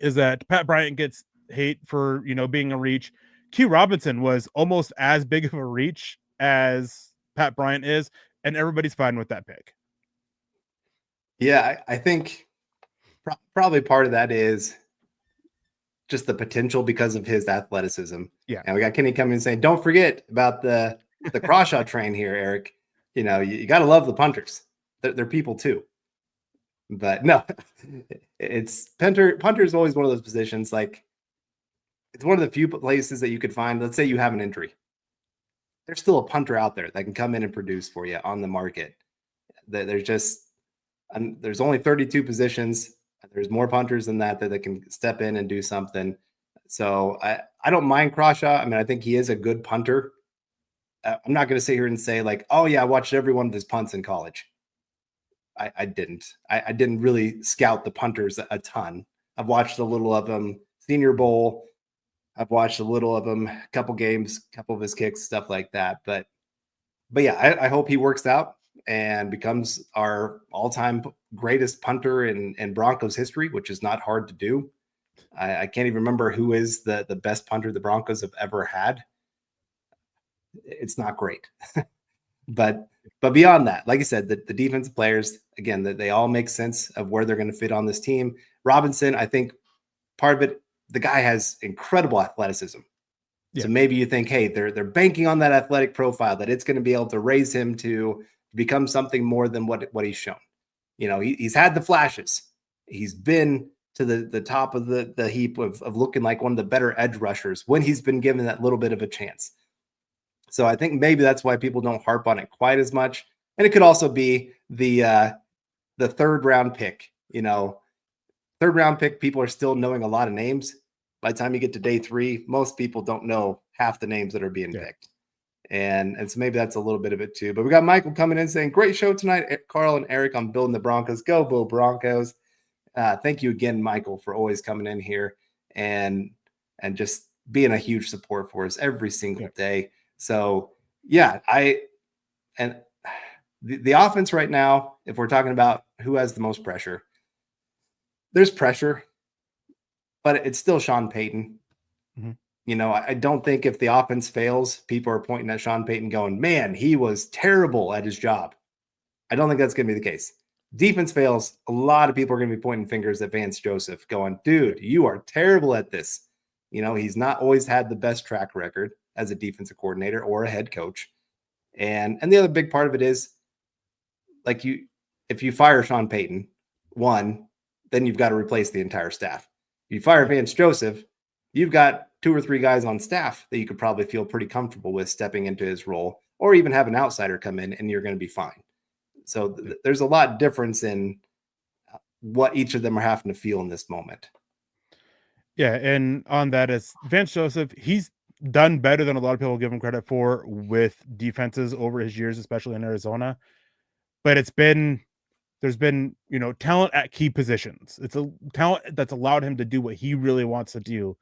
is that Pat Bryant gets hate for, being a reach. Q Robinson was almost as big of a reach as Pat Bryant is, and everybody's fine with that pick. Yeah, I think probably part of that is just the potential because of his athleticism. Yeah. And we got Kenny coming and saying, don't forget about the Crawshaw train here, Eric. You got to love the punters. They're people too. But no, it's punter is always one of those positions. Like, it's one of the few places that you could find. Let's say you have an injury. There's still a punter out there that can come in and produce for you on the market. There's only 32 positions. There's more punters than that can step in and do something. So I don't mind Crawshaw. I mean, I think he is a good punter. I'm not going to sit here and say like, oh yeah, I watched every one of his punts in college. I didn't. I didn't really scout the punters a ton. I've watched a little of them. Senior Bowl. I've watched a little of him, a couple games, a couple of his kicks, stuff like that. But yeah, I hope he works out and becomes our all-time greatest punter in Broncos history, which is not hard to do. I can't even remember who is the best punter the Broncos have ever had. It's not great. but beyond that, like I said, the defensive players, again, that they all make sense of where they're going to fit on this team. Robinson, I think part of it, the guy has incredible athleticism. Yeah. So maybe you think, hey, they're banking on that athletic profile, that it's going to be able to raise him to become something more than what he's shown. You know, he's had the flashes. He's been to the top of the heap of looking like one of the better edge rushers when he's been given that little bit of a chance. So I think maybe that's why people don't harp on it quite as much. And it could also be the third round pick. You know, third round pick, people are still knowing a lot of names. By the time you get to day 3, most people don't know half the names that are being picked. And so maybe that's a little bit of it too. But we got Michael coming in saying, great show tonight, Carl and Eric, on building the Broncos. Go, Bo Broncos. Thank you again, Michael, for always coming in here and just being a huge support for us every single day. So yeah, the offense right now, if we're talking about who has the most pressure, there's pressure, but it's still Sean Payton. Mm-hmm. You know, I don't think if the offense fails, people are pointing at Sean Payton going, man, he was terrible at his job. I don't think that's going to be the case. Defense fails, a lot of people are going to be pointing fingers at Vance Joseph going, dude, you are terrible at this. You know, he's not always had the best track record as a defensive coordinator or a head coach. And the other big part of it is, like, if you fire Sean Payton, then you've got to replace the entire staff. If you fire Vance Joseph, you've got 2 or 3 guys on staff that you could probably feel pretty comfortable with stepping into his role, or even have an outsider come in and you're going to be fine. So there's a lot of difference in what each of them are having to feel in this moment. Yeah, and on that is Vance Joseph, he's done better than a lot of people give him credit for with defenses over his years, especially in Arizona. But there's been, you know, talent at key positions. It's a talent that's allowed him to do what he really wants to do.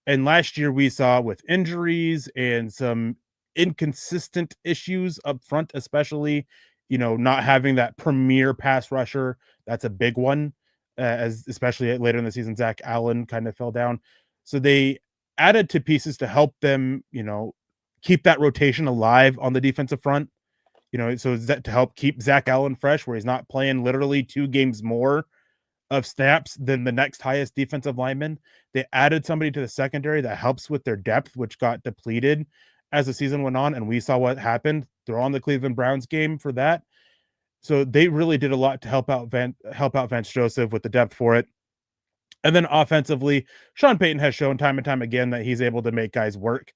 And last year we saw with injuries and some inconsistent issues up front, especially, you know, not having that premier pass rusher. That's a big one, as especially later in the season, Zach Allen kind of fell down. So they added to pieces to help them, you know, keep that rotation alive on the defensive front. You know, so is that to help keep Zach Allen fresh, where he's not playing literally 2 games more of snaps than the next highest defensive lineman. They added somebody to the secondary that helps with their depth, which got depleted as the season went on. And we saw what happened. They're on the Cleveland Browns game for that. So they really did a lot to help out Vance Joseph with the depth for it. And then offensively, Sean Payton has shown time and time again that he's able to make guys work.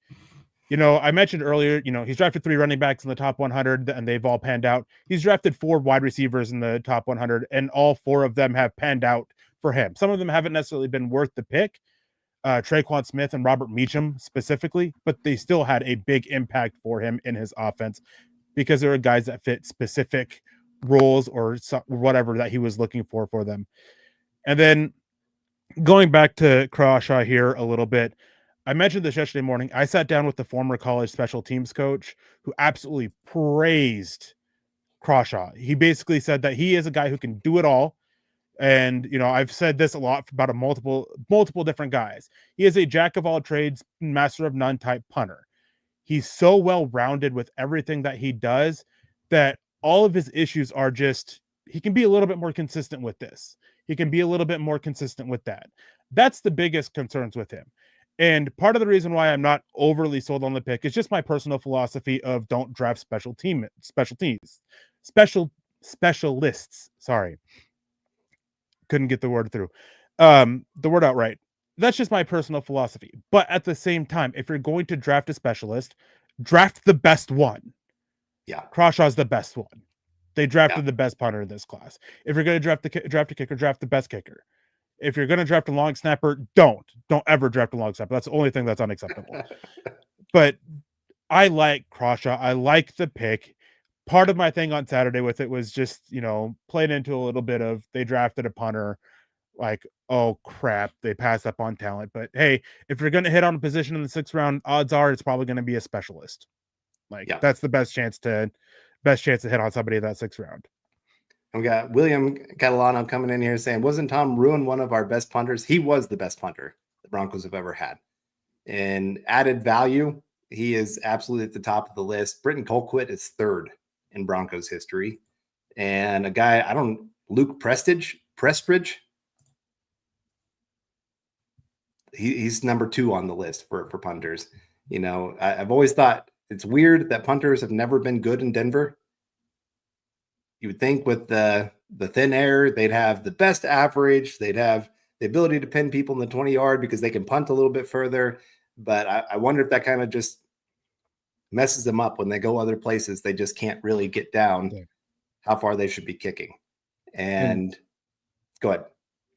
You know, I mentioned earlier, you know, he's drafted 3 running backs in the top 100 and they've all panned out. He's drafted 4 wide receivers in the top 100 and all 4 of them have panned out for him. Some of them haven't necessarily been worth the pick, Traquan Smith and Robert Meacham specifically, but they still had a big impact for him in his offense because there are guys that fit specific roles or whatever that he was looking for them. And then going back to Crawshaw here a little bit, I mentioned this yesterday morning. I sat down with the former college special teams coach who absolutely praised Crawshaw. He basically said that he is a guy who can do it all. And, you know, I've said this a lot about multiple different guys. He is a jack of all trades, master of none type punter. He's so well-rounded with everything that he does that all of his issues are just, he can be a little bit more consistent with this. He can be a little bit more consistent with that. That's the biggest concerns with him. And part of the reason why I'm not overly sold on the pick is just my personal philosophy of don't draft specialists. Sorry. Couldn't get the word through. The word out right. That's just my personal philosophy. But at the same time, if you're going to draft a specialist, draft the best one. Yeah. Crawshaw's the best one. They drafted the best punter in this class. If you're going to draft a kicker, draft the best kicker. If you're going to draft a long snapper, don't ever draft a long snapper. That's the only thing that's unacceptable. But I like Crawshaw. I like the pick. part of my thing on Saturday with it was just, playing into a little bit of they drafted a punter, like, oh crap, they passed up on talent. But hey, if you're gonna hit on a position in the 6th round, odds are it's probably gonna be a specialist. Like Yeah. that's the best chance to hit on somebody in that 6th round. And we got William Catalano coming in here saying, wasn't Tom Ruin one of our best punters? He was the best punter the Broncos have ever had. And added value, he is absolutely at the top of the list. Britton Colquitt is 3rd in Broncos history. And a guy, Luke Prestridge, he's number 2 on the list for punters. I've always thought it's weird that punters have never been good in Denver. You would think with the thin air, they'd have the best average. They'd have the ability to pin people in the 20-yard because they can punt a little bit further. But I wonder if that kind of just messes them up when they go other places. They just can't really get down how far they should be kicking. And go ahead.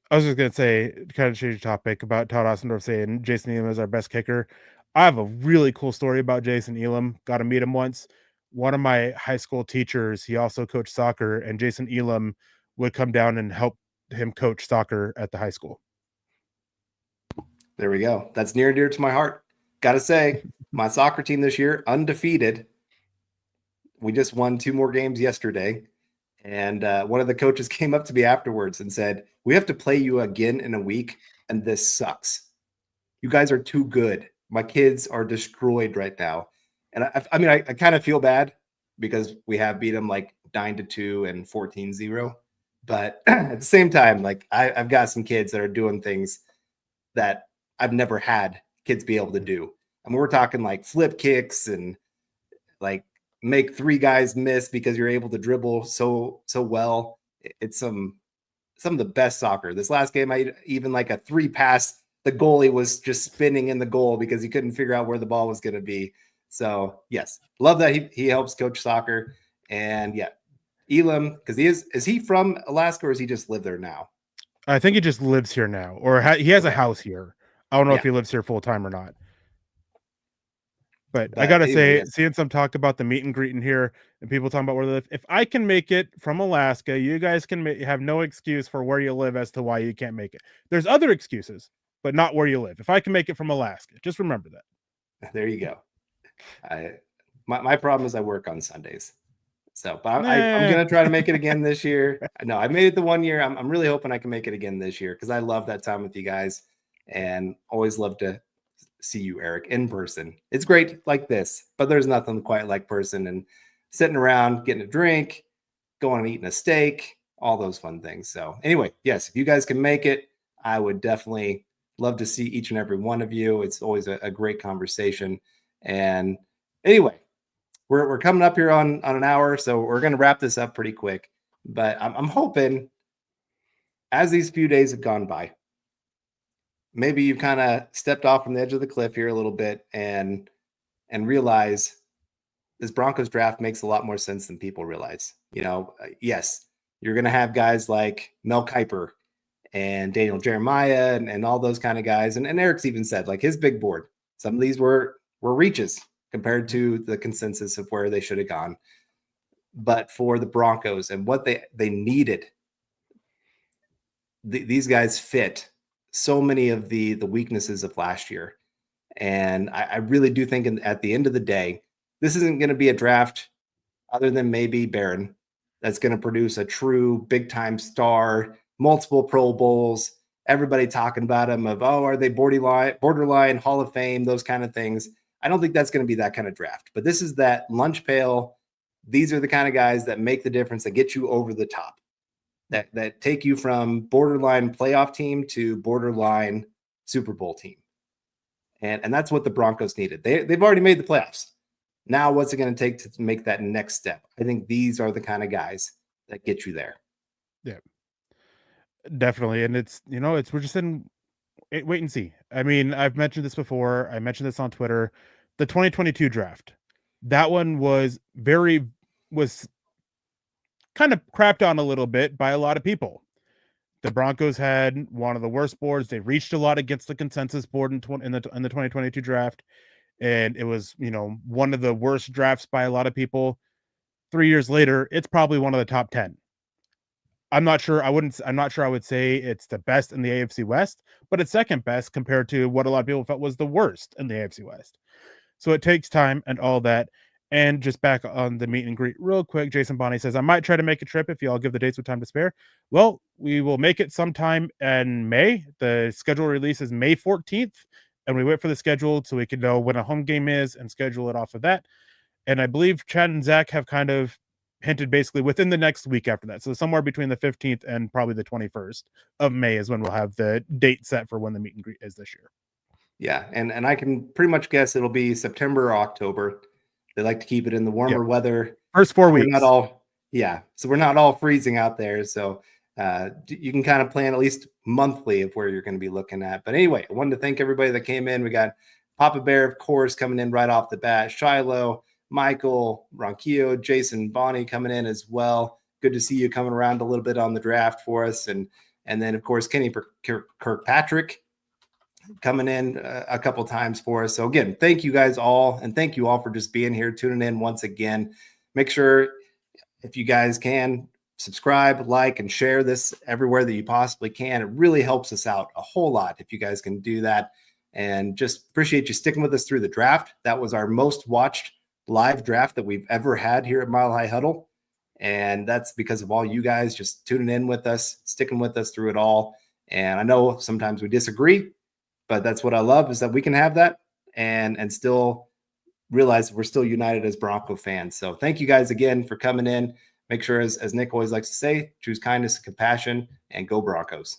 I was just going to say, kind of change the topic about Todd Ossendorf saying Jason Elam is our best kicker. I have a really cool story about Jason Elam. Got to meet him once. One of my high school teachers, he also coached soccer, and Jason Elam would come down and help him coach soccer at the high school. There we go. That's near and dear to my heart. Got to say, my soccer team this year, undefeated. We just won 2 more games yesterday. And one of the coaches came up to me afterwards and said, we have to play you again in a week, and this sucks. You guys are too good. My kids are destroyed right now. And I kind of feel bad because we have beat them like 9-2 and 14-0. But at the same time, like I've got some kids that are doing things that I've never had kids be able to do. And we're talking like flip kicks and like make 3 guys miss because you're able to dribble so well. It's some of the best soccer. This last game, I even like a 3 pass. The goalie was just spinning in the goal because he couldn't figure out where the ball was going to be. So yes, love that he helps coach soccer. And yeah, Elam, because is he from Alaska or does he just live there now? I think he just lives here now, or he has a house here. I don't know if he lives here full time or not. But I gotta say, seeing some talk about the meet and greet in here and people talking about where they live, if I can make it from Alaska, you guys can have no excuse for where you live as to why you can't make it. There's other excuses, but not where you live. If I can make it from Alaska, just remember that. There you go. My problem is I work on Sundays. So, but I'm going to try to make it again this year. No, I made it the 1 year. I'm really hoping I can make it again this year because I love that time with you guys and always love to see you, Eric, in person. It's great like this, but there's nothing quite like person and sitting around, getting a drink, going and eating a steak, all those fun things. So anyway, yes, if you guys can make it, I would definitely love to see each and every one of you. It's always a great conversation. And anyway, we're coming up here on an hour, so we're going to wrap this up pretty quick. But I'm hoping as these few days have gone by, maybe you've kind of stepped off from the edge of the cliff here a little bit and realize this Broncos draft makes a lot more sense than people realize. Yes, you're going to have guys like Mel Kiper and Daniel Jeremiah and all those kind of guys. And Eric's even said, like, his big board, some of these were reaches compared to the consensus of where they should have gone. But for the Broncos and what they needed, these guys fit so many of the weaknesses of last year. And I really do think at the end of the day, this isn't going to be a draft other than maybe Barron that's going to produce a true big-time star, multiple Pro Bowls, everybody talking about him are they borderline Hall of Fame, those kind of things. I don't think that's going to be that kind of draft. But this is that lunch pail. These are the kind of guys that make the difference, that get you over the top, that take you from borderline playoff team to borderline Super Bowl team. And that's what the Broncos needed. They've already made the playoffs. Now, what's it going to take to make that next step? I think these are the kind of guys that get you there. Yeah, definitely. And we're just in wait and see. I mean, I've mentioned this before. I mentioned this on Twitter. The 2022 draft, that one was kind of crapped on a little bit by a lot of people. The Broncos had one of the worst boards. They reached a lot against the consensus board in the 2022 draft. And it was, one of the worst drafts by a lot of people. 3 years later, it's probably one of the top 10. I'm not sure I would say it's the best in the AFC West, but it's second best compared to what a lot of people felt was the worst in the AFC West. So it takes time and all that. And just back on the meet and greet real quick, Jason Bonney says, I might try to make a trip if y'all give the dates with time to spare. Well, we will make it sometime in May. The schedule release is May 14th, and we wait for the schedule so we can know when a home game is and schedule it off of that. And I believe Chad and Zach have kind of hinted basically within the next week after that. So somewhere between the 15th and probably the 21st of May is when we'll have the date set for when the meet and greet is this year. Yeah, and I can pretty much guess it'll be September or October. They like to keep it in the warmer weather. First 4 We're weeks. not all, so we're not all freezing out there. So you can kind of plan at least monthly of where you're going to be looking at. But anyway, I wanted to thank everybody that came in. We got Papa Bear, of course, coming in right off the bat. Shiloh, Michael, Ronquillo, Jason, Bonnie coming in as well. Good to see you coming around a little bit on the draft for us. And then, of course, Kenny Kirkpatrick coming in a couple times for us. So again, thank you guys all. And thank you all for just being here, tuning in once again. Make sure if you guys can subscribe, like, and share this everywhere that you possibly can. It really helps us out a whole lot if you guys can do that. And just appreciate you sticking with us through the draft. That was our most watched live draft that we've ever had here at Mile High Huddle. And that's because of all you guys just tuning in with us, sticking with us through it all. And I know sometimes we disagree, but that's what I love, is that we can have that and still realize we're still united as Bronco fans. So thank you guys again for coming in. Make sure, as Nick always likes to say, choose kindness and compassion, and go Broncos.